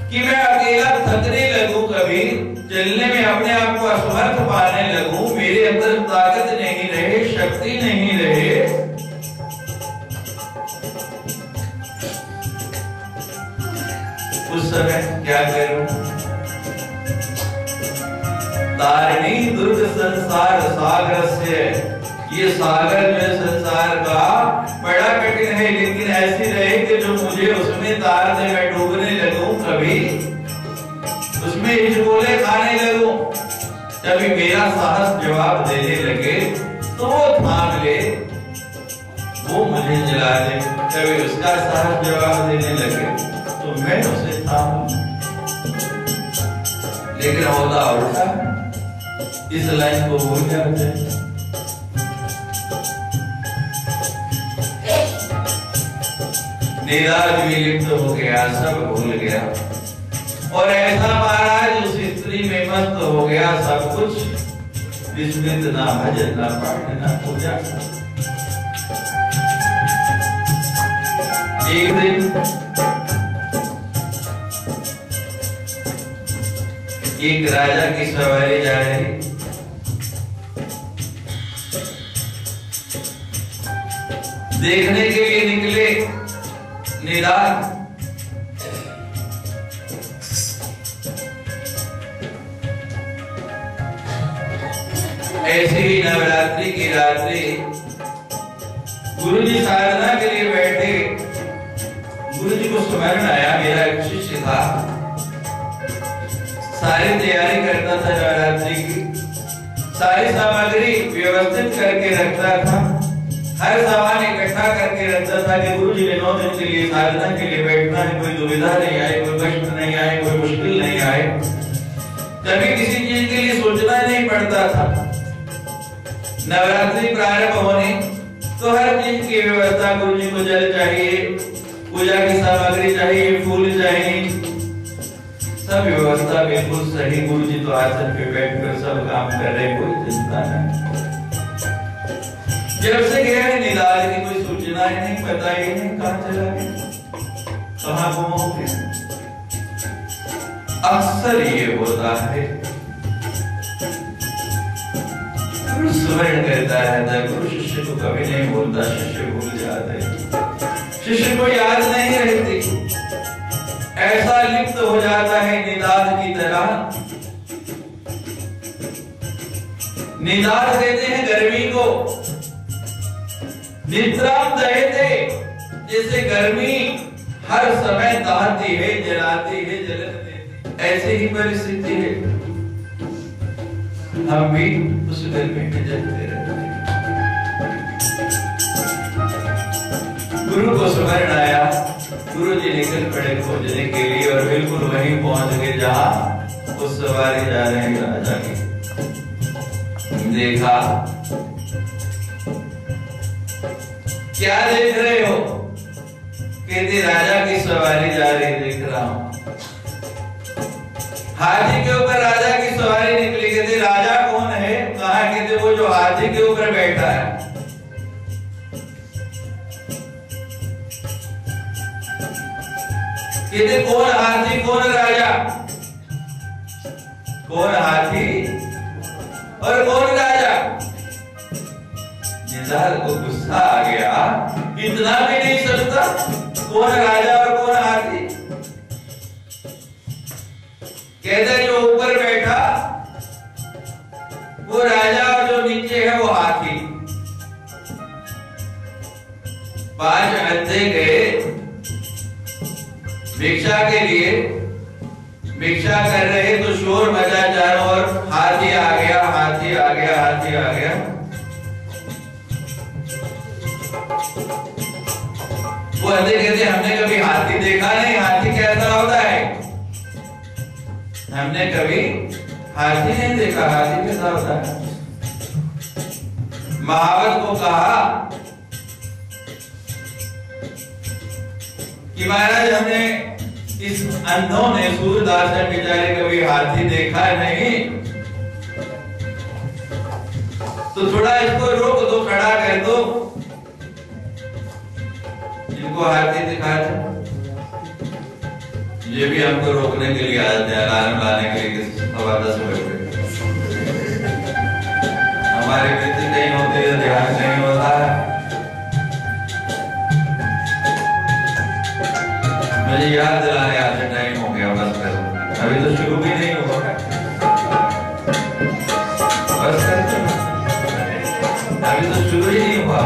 कि मैं अकेला थकने लगूं, कभी चलने में अपने आप को असमर्थ पाने लगूं, मेरे अंदर ताकत नहीं रहे, शक्ति नहीं रहे, उस समय क्या करूं? तारणी दुर्ग संसार सागर से, ये सागर में संसार का बड़ा कठिन है, लेकिन ऐसी रहे कि जो मुझे उसमें तार दे, मैं डूबने लगूं, कभी उसमें हिचकोले खाने लगूं, कभी मेरा साहस जवाब देने लगे तो वो थाम ले, वो मुझे जला दे, कभी उसका साहस जवाब देने लगे तो मैं उसे थाम। लेकिन होता उल्टा, इस लाइन को भूल जाते हैं। निराज विलिप्त हो गया, सब भूल गया, और ऐसा महाराज उस स्त्री में मस्त हो गया, सब कुछ विस्मृत, ना भजन, ना पाठ, ना पूजा। एक दिन एक राजा की सवारी जा रही, देखने के लिए निकले निराज। ऐसे ही नवरात्रि की रात्रि गुरुजी साधना के लिए बैठे। गुरुजी को स्मरण आया, मेरा एक शिष्य था, सारी तैयारी करता था नवरात्रि की, सारी सामग्री व्यवस्थित करके रखता था, हर सामान इकट्ठा करके रखता था कि गुरुजी ने 9 दिन के लिए साधना के लिए बैठना है, कोई दुविधा नहीं आए, कोई कष्ट नहीं आए, कोई मुश्किल नहीं आए, कभी किसी चीज के लिए सोचना नहीं पड़ता था। नवरात्रि प्रारंभ होने तो हर चीज की व्यवस्था, गुरुजी को जल चाहिए, पूजा की सामग्री चाहिए, फूल चाहिए, सब व्यवस्था बिल्कुल सही। गुरुजी तो आसन पे बैठकर सब काम कर रहे, कोई चिंता नहीं। जब से गया है निराज की कोई सूचना ही नहीं, पता ही नहीं कहां चला गया, कहां गुम हो गया। अक्सर ये होता है, गुरु स्मरण करता रहता है, गुरु शिष्य को कभी नहीं बोलता, शिष्य भूल जाता है, शिष्य को याद नहीं रहती, ऐसा लिप्त हो जाता है निदान की तरह। निदान कहते हैं गर्मी को, निद्राम दहते, जैसे गर्मी हर समय दहाती है, जलाती है, जलन देती, ऐसी ही परिस्थिति है। हम भी उस गर्मी में जलते रहते हैं। गुरु को स्मरण आया, गुरु जी निकल पड़े खोजने के लिए, और बिल्कुल वहीं पहुंच गए जहां उस सवारी जा रहे हैं राजा की। देखा, क्या देख रहे हो? कहते राजा की सवारी जा रही, देख रहा हूं। हाथी के ऊपर राजा की सवारी निकली। कहते राजा कौन है? कहा? कहते वो जो हाथी के ऊपर बैठा है। कहते कौन हाथी कौन राजा? कौन हाथी और कौन राजा? निदान को गुस्सा आ गया, इतना भी नहीं समझता कौन राजा और कौन हाथी। कहते जो ऊपर बैठा वो राजा और जो नीचे है वो हाथी। भिक्षा कर रहे तो शोर मचा चारों ओर, हाथी आ गया, हाथी आ गया, हाथी आ गया। वो कहते हमने कभी हाथी देखा नहीं, हाथी कैसा होता है? हमने कभी हाथी नहीं देखा, हाथी कैसा होता है? महावत को कहा कि महाराज हमने इस अंधों ने, सूरदास ने बेचारे कभी हाथी देखा नहीं, तो थोड़ा इसको रोक दो, खड़ा कर दो, इनको हाथी दिखा दो। ये भी हमको रोकने के लिए आते हैं, अलार्म लाने के लिए 10:15 बजे। हमारी वृत्ति नहीं होती है, ध्यान नहीं होता है। मुझे याद दिलाने आते टाइम हो गया, बस कर, अभी तो शुरू भी नहीं हुआ, बस कर, अभी तो शुरू ही नहीं हुआ।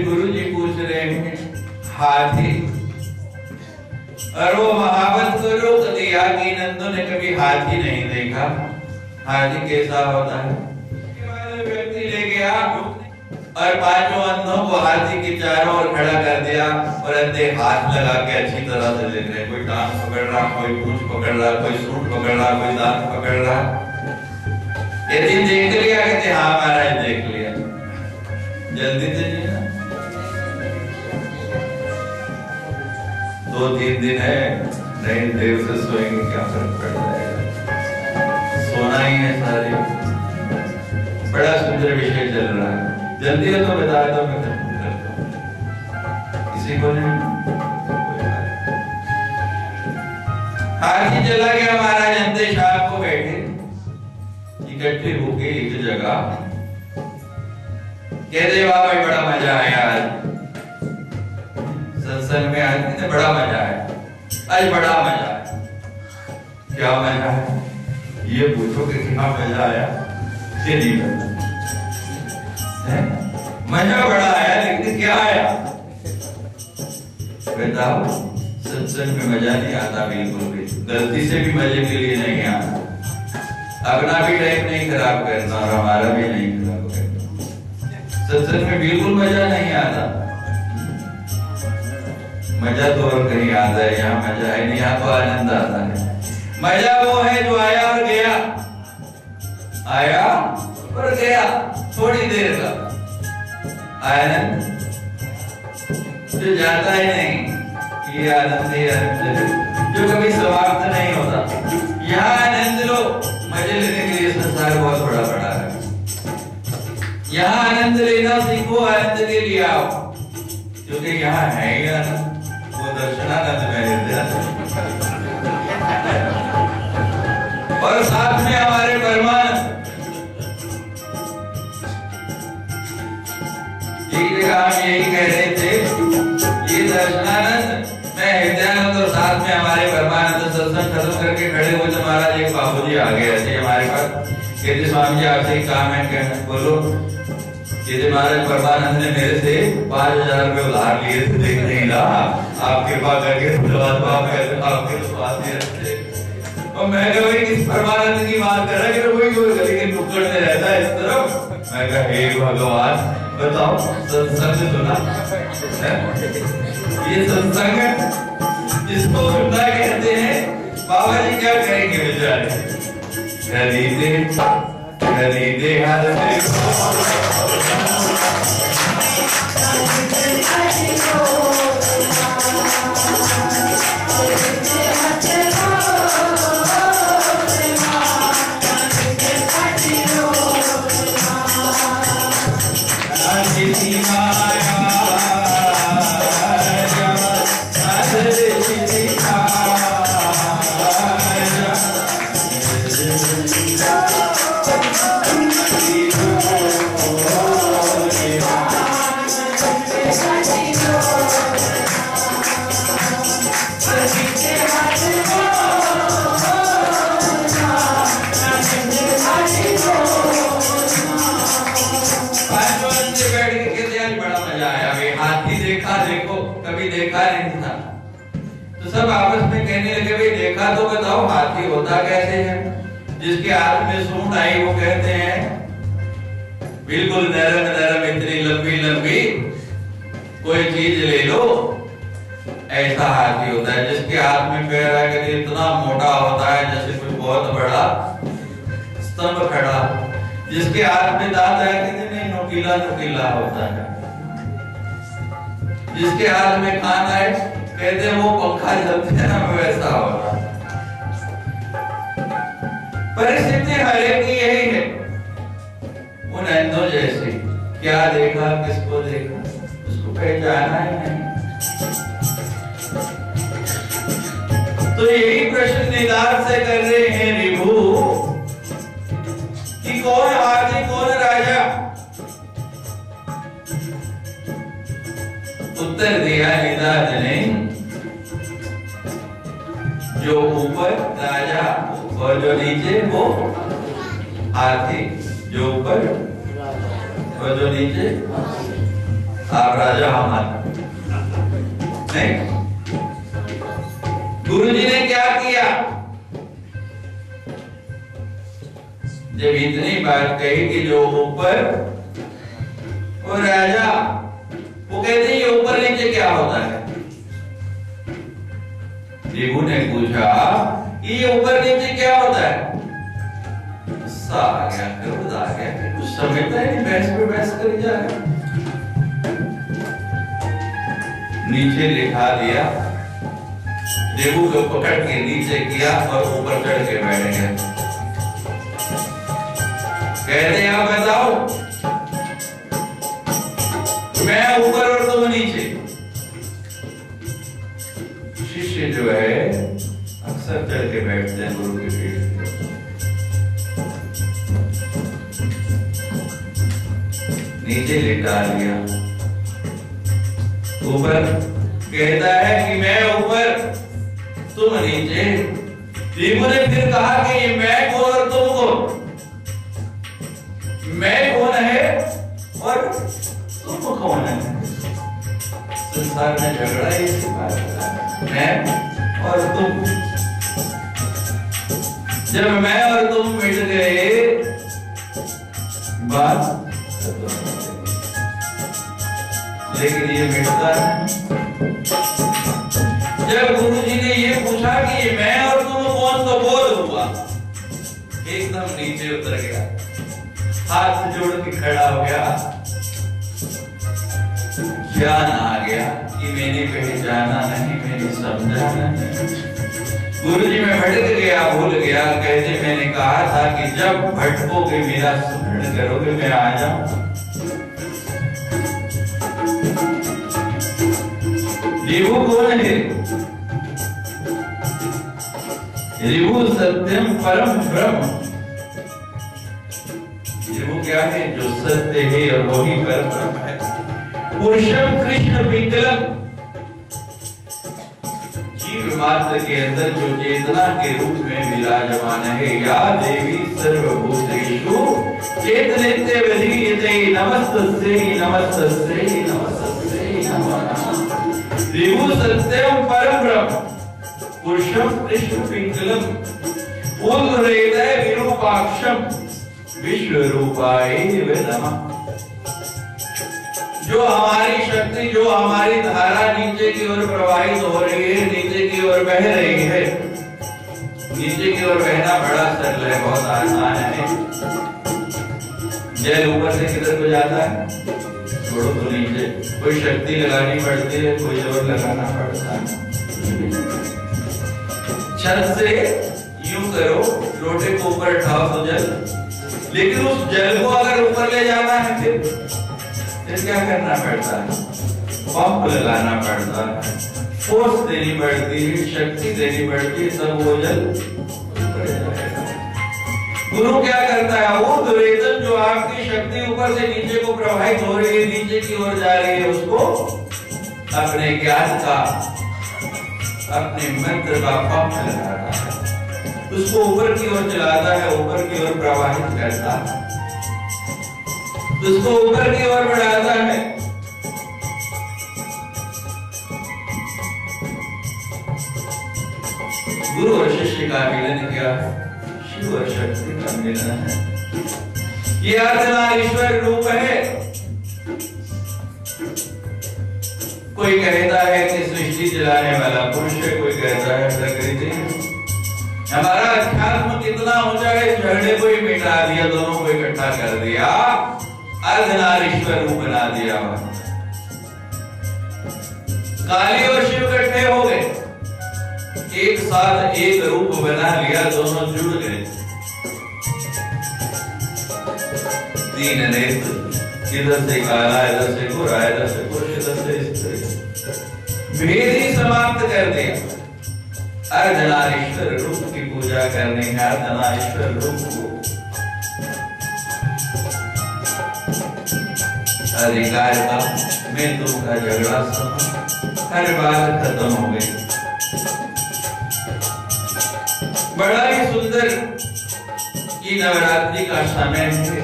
गुरु जी पूछ रहे हैं हाथी, और वो महावत को रोक दिया कि नंदू ने कभी हाथी नहीं देखा, हाथी कैसा होता है। व्यक्ति ले गया और 5 अंधों को हाथी के चारों ओर खड़ा कर दिया, और अंधे हाथ लगा के अच्छी तरह से देख रहे, कोई टांग पकड़ रहा, कोई पूंछ पकड़ रहा, कोई सूंड पकड़ रहा, कोई दांत पकड़ रहा। ये दिन देख लिया, कहते हाँ महाराज देख लिया, जल्दी से 2-3 दिन है, नहीं देर से सोएंगे क्या फर्क पड़ जाएगा, सोना ही है सारी। बड़ा सुंदर विषय चल रहा है, जल्दी है तो बता दो, मैं खत्म करता हूं, किसी को नहीं। हाथी चला गया, महाराज अंधे शाम को बैठे इकट्ठे होके एक जगह, कहते वाह भाई बड़ा मजा आया आज सत्संग में, आज ने बड़ा मजा आया, आज बड़ा मजा आया। क्या मजा है ये पूछो कि क्या मजा आया, ये नहीं पता। मजा बड़ा आया, लेकिन क्या आया बताओ? सत्संग में मजा नहीं आता बिल्कुल भी, गलती से भी मजे के लिए नहीं आता। अपना भी टाइम नहीं खराब करना और हमारा भी नहीं खराब करना। सत्संग में बिल्कुल मजा नहीं आता। मजा तो और कहीं आता है, यहाँ मजा है नहीं, यहाँ तो आनंद आता है। मजा वो है जो आया और गया, आया और गया, थोड़ी देर का आनंद जो जाता ही नहीं। ये आनंद ही आनंद जो कभी समाप्त नहीं होता। यहाँ आनंद लो, मजे लेने के लिए संसार बहुत बड़ा बड़ा है। यहाँ आनंद लेना सीखो, आनंद के लिए आओ, क्योंकि यहाँ है ही आनंद। वो दर्शनानंद में यहाँ तो सत्संग खत्म करके खड़े हुए तो महाराज एक बाबूजी आ गए ऐसे हमारे पास, कहते स्वामी जी आपसे एक काम है, कहना बोलो। कहते महाराज परमानंद ने मेरे से 5000 रुपए उधार लिए थे, देख नहीं रहा आप कृपा करके आपके विश्वास नहीं रखते। और मैं कहा भाई किस परमानंद की बात कर रहा है, वही गली के नुक्कड़ में रहता है इस तरफ। मैं कहा हे भगवान बताओ, सत्संग सुना ये सत्संग जिसको सुनना कहते हैं, बाबा जी क्या करेंगे बेचारे, खरीदे हर सब आपस में कहने लगे भाई देखा तो बताओ हाथी होता कैसे है, जिसके हाथ में सूंड आई वो कहते हैं बिल्कुल नरम नरम इतनी लंबी लंबी कोई चीज ले लो ऐसा हाथी होता है, जिसके हाथ में पैर है कहते इतना मोटा होता है जैसे कोई बहुत बड़ा स्तंभ खड़ा, जिसके हाथ में दांत है कहते नहीं नुकीला नुकीला होता है, जिसके हाथ में कान है कहते वो पंखा चलते हैं ना वैसा होगा। परिस्थिति हर एक की यही है, उन अंधों जैसे क्या देखा किसको देखा उसको पहचाना ही नहीं। तो यही प्रश्न निदान से कर रहे हैं विभु कि कौन हाथी कौन राजा। उत्तर दिया निदान ने जो ऊपर राजा और जो नीचे वो हाथी, जो ऊपर और जो नीचे आप राजा हमारा नहीं। गुरुजी ने क्या किया, जब इतनी बात कही कि जो ऊपर वो राजा, वो कहते हैं ये ऊपर नीचे क्या होता है। विभु ने पूछा ये ऊपर नीचे क्या होता है, गुस्सा आ गया, क्रोध आ गया, कुछ समझता है नहीं, बहस पे बहस करी जा रहा। नीचे लिखा दिया, विभु को पकड़ के नीचे किया और ऊपर चढ़ के बैठ गया। कहते हैं आप बताओ मैं ऊपर और तुम नीचे। शिष्य जो है अक्सर चढ़ के बैठते हैं गुरु के पीठ पे। नीचे लिटा लिया, ऊपर कहता है कि मैं ऊपर तुम नीचे। विभु ने फिर कहा कि ये मैं कौन और तुम कौन, मैं कौन है और तुम कौन है। संसार में झगड़ा इसी बात का, मैं और तुम। जब मैं और तुम मिट गए बात, लेकिन ये मिटता है। जब गुरुजी ने ये पूछा कि ये मैं और तुम कौन, तो बोध हुआ, एकदम नीचे उतर गया, हाथ जोड़ के खड़ा हो गया, ज्ञान आ गया कि मैंने पहचाना नहीं, मैंने समझा नहीं। गुरुजी में भटक गया, भूल गया। कहते मैंने कहा था कि जब भटकोगे मेरा स्मरण करोगे मैं आ जाऊं। विभु कौन है? विभु सत्यम परम ब्रह्म। विभु क्या है? जो सत्य है और वही परम ब्रह्म है। पुरुषम कृष्ण विकलम, जीव विश्व मात्र के अंदर जो चेतना के रूप में विराजमान है, या देवी सर्वभूतेषु चेतनित्य विधीयते नमस्तस्यै नमस्तस्यै नमस्तस्यै नमो नमः। विभु सत्यम परम ब्रह्म पुरुषम कृष्ण पिंगलम उल्लेखय विरूपाक्षम विश्वरूपाय नमः। जो हमारी शक्ति, जो हमारी धारा नीचे की ओर प्रवाहित हो रही है, नीचे की ओर बह रही है। नीचे की ओर बहना बड़ा सरल है, बहुत आसान है। जल ऊपर से किधर को जाता है, छोड़ो तो नीचे। कोई शक्ति लगानी पड़ती है, कोई जोर लगाना पड़ता है। छत से यूं करो, लोटे को ऊपर उठाओ तो जल, लेकिन उस जल को अगर ऊपर ले जाना है फिर क्या करना पड़ता है, पंप लगाना पड़ता है, फोर्स देनी पड़ती है, शक्ति देनी पड़ती है, तब वो जल ऊपर जाएगा। गुरु क्या करता है, वो दुर्वेदन जो आपकी शक्ति ऊपर से नीचे को प्रवाहित हो रही है, नीचे की ओर जा रही है, उसको अपने ज्ञान का, अपने मंत्र का पंप लगाता है, उसको ऊपर की ओर चलाता है, ऊपर की ओर प्रवाहित करता है, उसको ऊपर की ओर बढ़ाता है। गुरु और शिष्य का मिलन क्या है, शिव और शक्ति का मिलन है। ये अर्धनारीश्वर रूप है। कोई कहता है कि सृष्टि चलाने वाला पुरुष है, कोई कहता है प्रकृति। हमारा अध्यात्म कितना ऊंचा है, झगड़े को ही मिटा दिया, दोनों को इकट्ठा कर दिया, अर्धनारीश्वर रूप बना दिया। काली और शिव इकट्ठे हो गए, एक साथ एक रूप बना लिया, दोनों जुड़ गए। तीन नेत्र, इधर से काला, इधर से गोरा, इधर से पुरुष, इधर से स्त्री, भेद ही समाप्त कर दिया। अर्धनारीश्वर रूप की पूजा करनी है, अर्धनारीश्वर रूप को अधिकार का, मैं तुमका झगड़ा सुना, हर बात खत्म हो गई। बड़ा ही सुंदर ये नवरात्रि का समय है।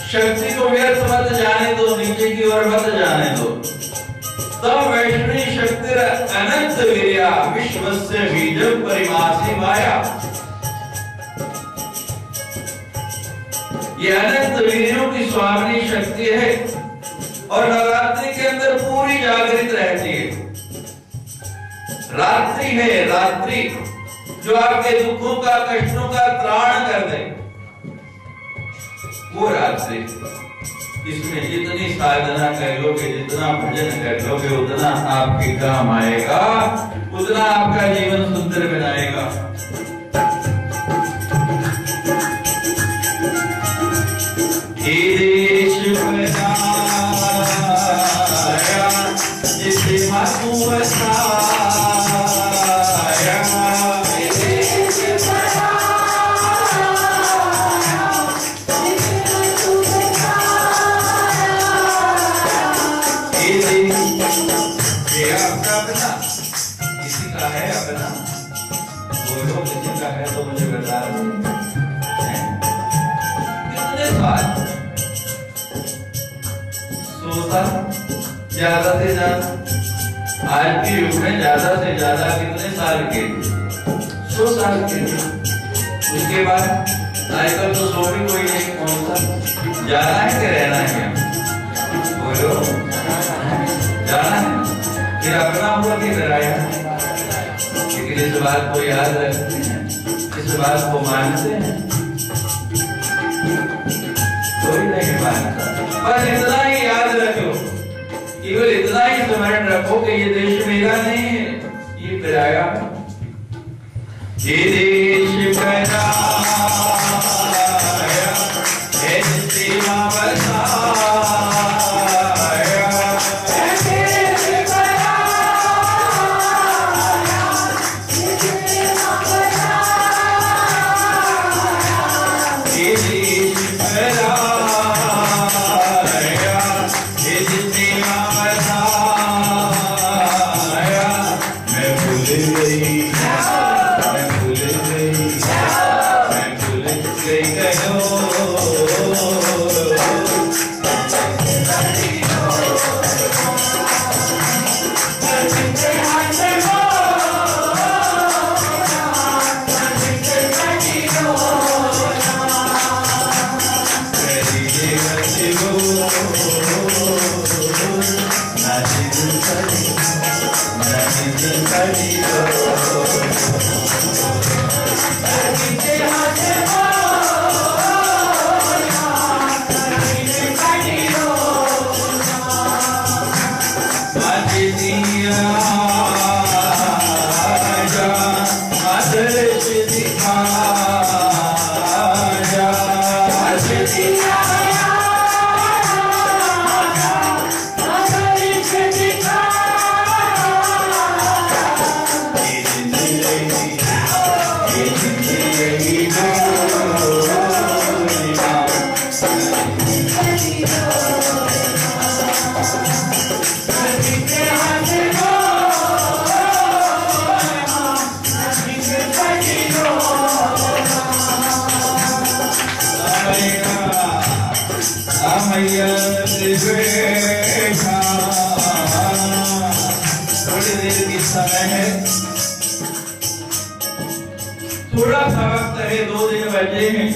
शक्ति को व्यर्थ मत जाने दो, नीचे की ओर मत जाने दो। तब वैष्णवी शक्ति अनंत वीर्या विश्वस्य बीजं परिमासी माया। ये अनंत वीर्यों की स्वामिनी शक्ति है और नवरात्रि के अंदर पूरी जागृत रहती है। रात्रि है, रात्रि जो आपके दुखों का, कष्टों का त्राण कर दे, वो रात्रि। इसमें जितनी साधना कर लोगे, जितना भजन कर लोगे, उतना आपके काम आएगा, उतना आपका जीवन सुंदर बनाएगा। देश बनाया जिसे मातू बसाया, देश बनाया जिसे मातू बसाया। ये आपका अपना, किसी का है अपना, बोलो किसी का है तो मुझे बता दो। कितने साल ज्यादा से ज्यादा आज के युग में ज्यादा से ज्यादा कितने साल के, 100 साल के। उसके बाद आजकल तो 100 भी कोई नहीं पहुंचता। जाना है कि रहना है, बोलो जाना है, फिर अपना हुआ कि कराया। लेकिन इस बात को याद रखते हैं, इस बात को मानते हैं, कोई नहीं मानता। बस इतना ही याद रखो, केवल इतना ही स्मरण रखो कि ये देश मेरा नहीं है, ये पराया है। ये देश पराया है, सेवा बसाया। मैं थोड़ा सा वक्त है, 2 दिन बचे हैं।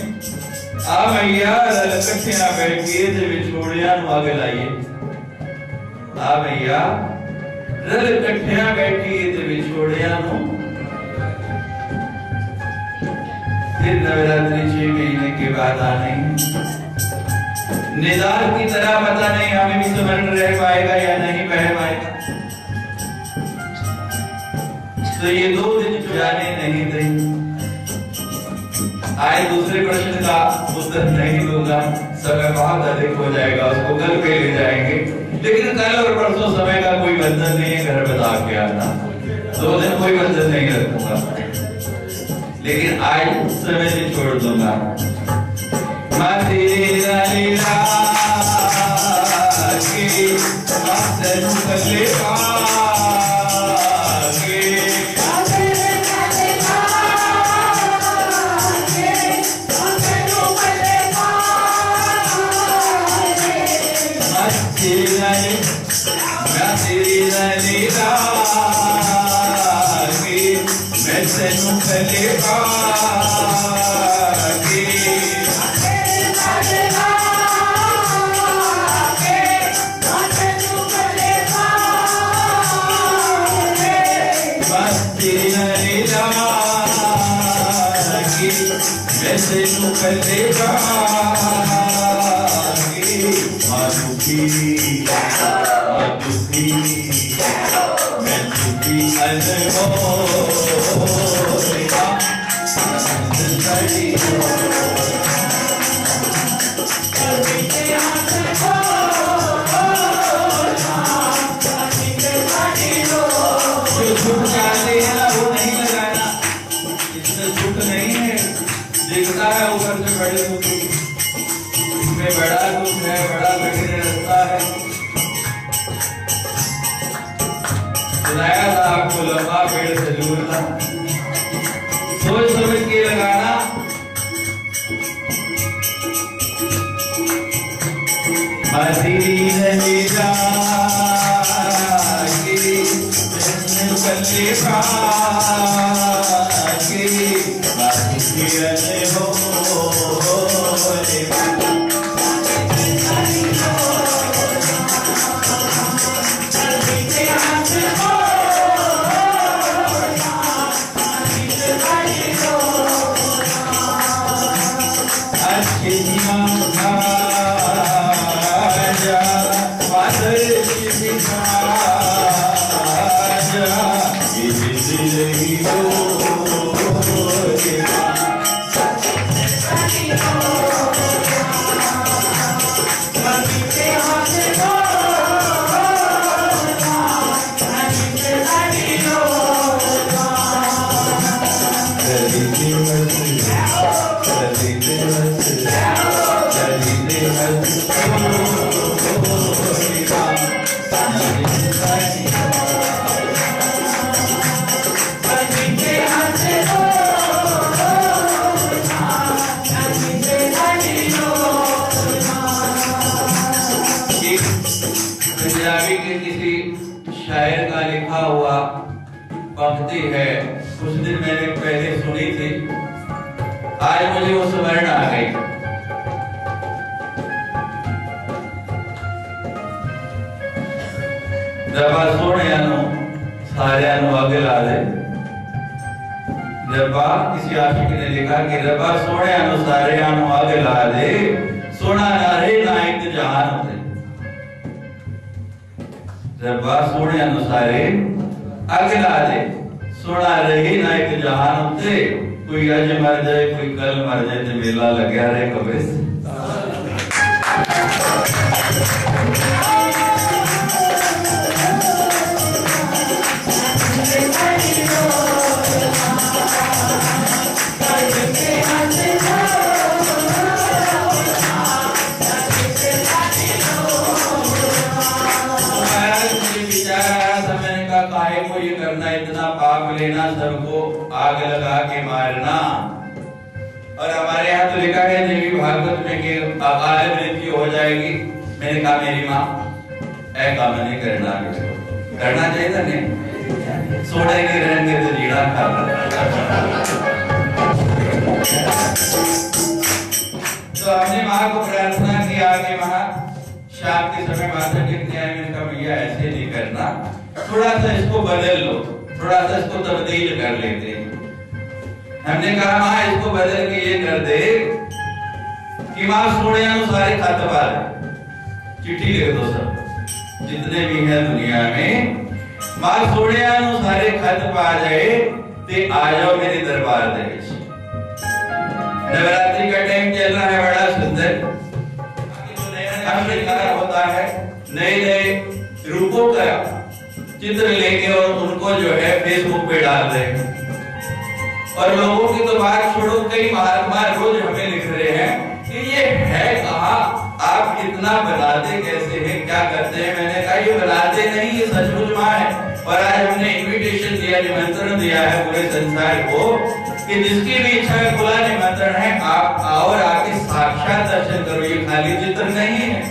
आ भैया कट्ठिया बैठिए ते विछोड़िया नु आगे लाइए। आ भैया रल कट्ठिया बैठिए ते विछोड़िया नु। फिर नवरात्रि 6 महीने के बाद आने निदार की तरह पता नहीं हमें भी स्मरण रह पाएगा या नहीं बह पाएगा। तो ये 2 दिन जाने नहीं देंगे। आए दूसरे प्रश्न का उत्तर नहीं दूंगा, समय बहुत अधिक हो जाएगा, उसको कल पे ले जाएंगे। लेकिन कल और परसों समय का कोई बंधन नहीं है, घर बता के आना। 2 दिन कोई बंधन नहीं रखूंगा, लेकिन आज समय से छोड़ दूंगा। सोच समझ के लगाना। कुछ दिन मैंने पहले सुनी थी, आज मुझे वो स्मरण आ गई। रब्बा सोने सारे अग ला दे। रब्बा किसी आशिक ने लिखा कि रब्बा सोने सारे अग ला दे, सोना ना रहे ना एक जहान होते। रब्बा सोने सारे अग ला दे, सोना रहे ना एक जहान होते। कोई अज मर जाए कोई कल मर जाए तो मेला लग्या रहे कबे से। इतना पाप लेना, सबको आग लगा के मारना। और हमारे यहाँ तो लिखा है देवी भागवत में कि अकाल मृत्यु हो जाएगी। मैंने कहा मेरी माँ ऐ काम नहीं करना, करना चाहिए था नहीं, सोने के रहेंगे तो जीना खा। तो हमने माँ को प्रार्थना किया कि माँ शाम के समय माता टेकने आए, मैंने कहा भैया ऐसे नहीं करना, थोड़ा सा इसको बदल लो, थोड़ा सा इसको तब्दील कर लेते हैं। हमने कहा माँ इसको बदल के ये कर दे कि माँ सोने सारे खत पा चिट्ठी लिख दो, सब जितने भी हैं दुनिया में, माँ सोने सारे खत पा जाए ते आ जाओ मेरे दरबार दे। नवरात्रि का टाइम चल रहा है, बड़ा सुंदर श्रृंगार होता है, नए नए रूपों का चित्र लेके और उनको जो है फेसबुक पे डाल रहे हैं। और लोगों की तो बात छोड़ो, कई महात्मा रोज हमें लिख रहे हैं कि ये है कहाँ, आप इतना बनाते कैसे हैं, क्या करते हैं। मैंने कहा ये बनाते नहीं, ये सचमुच माँ है। और आज हमने इनविटेशन दिया, निमंत्रण दिया है पूरे संसार को कि जिसकी भी इच्छा है खुला निमंत्रण है, आप आओ और आके साक्षात दर्शन करो। ये खाली चित्र नहीं है,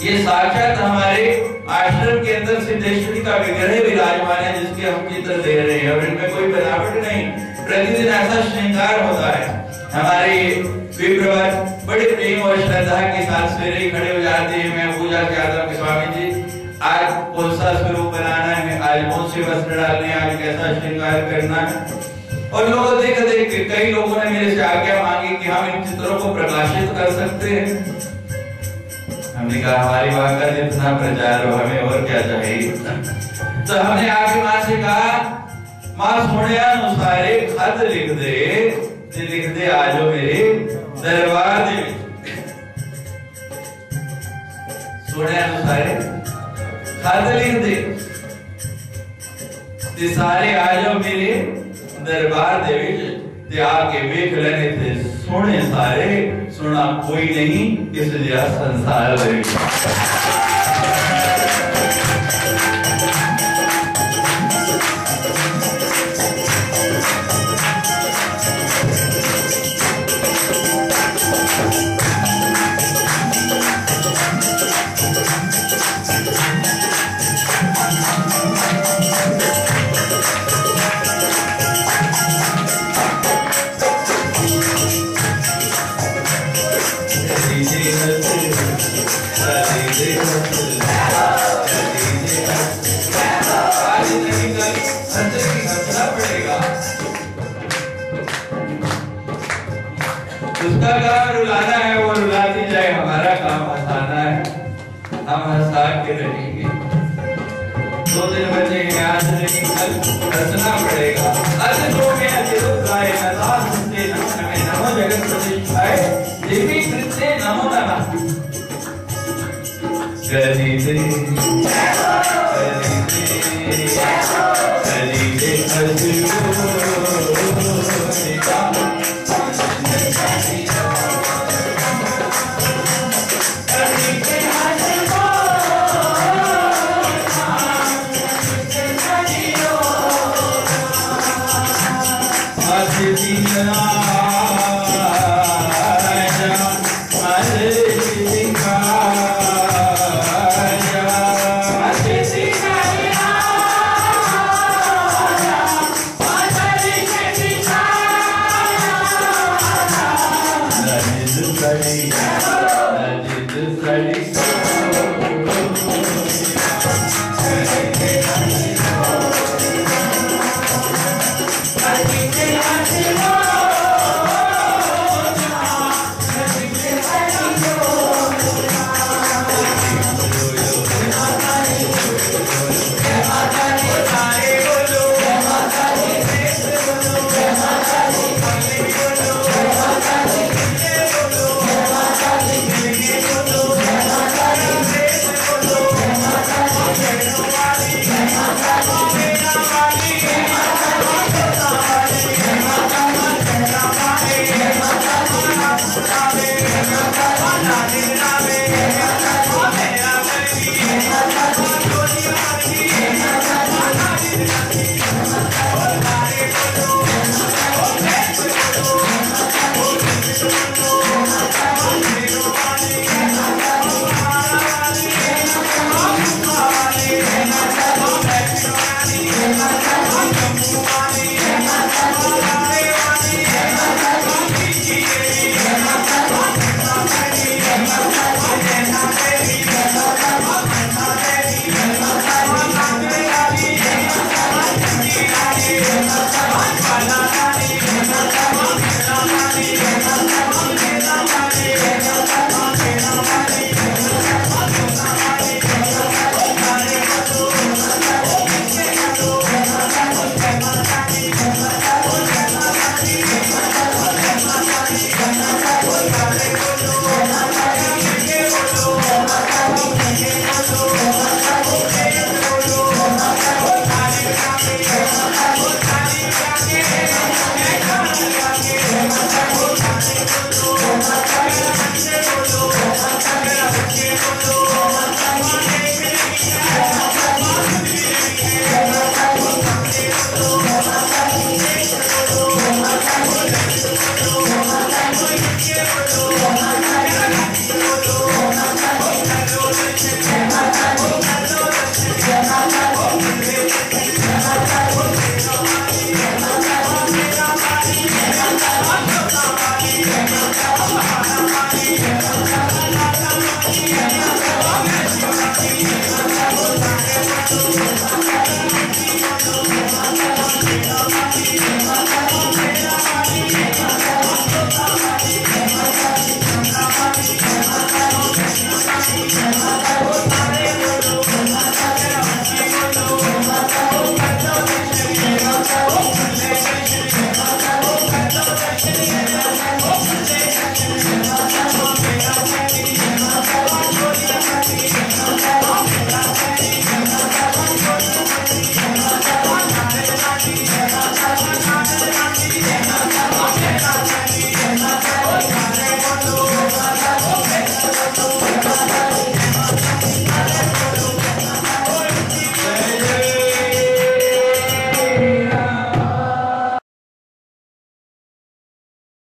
ये साक्षात हमारे आश्रम के अंदर सिद्धेश्वरी का विग्रह विराजमान है, जिसके हम चित्र दे रहे हैं। और इनमें कोई बनावट नहीं, प्रतिदिन ऐसा श्रृंगार होता है। हमारे विप्रवर बड़े प्रेम और श्रद्धा के साथ सवेरे खड़े हो जाते हैं। मैं पूजा के आता हूँ स्वामी जी आज कौन सा स्वरूप बनाना है, आज कौन से वस्त्र डालने हैं, आज कैसा श्रृंगार करना है। और लोग देख देख के कई लोगों ने मेरे से आज्ञा मांगी कि हम इन चित्रों को प्रकाशित कर सकते हैं। हमने कहा हमारी बात का जितना प्रचार हो, हमें और क्या चाहिए। तो हमने आगे माँ से कहा माँ सोने अनुसारे खत लिख दे आज मेरे दरबार दे। सोने अनुसारे खत लिख दे ते सारे आज मेरे दरबार दे ते आके वेख लेने थे सोने सारे, सुना कोई नहीं इस जगह संसार में। उसका काम रुलाना है, वो रुलाती जाए, हमारा काम हंसाना है, हम हंसा के रहेंगे। 2 दिन बचे हैं आज, लेकिन कल हंसना पड़ेगा। अजो में अजिरुद्राय नमस्ते नमः नमो जगत प्रतिष्ठाय देवी कृत्य नमो नमः। करी दे है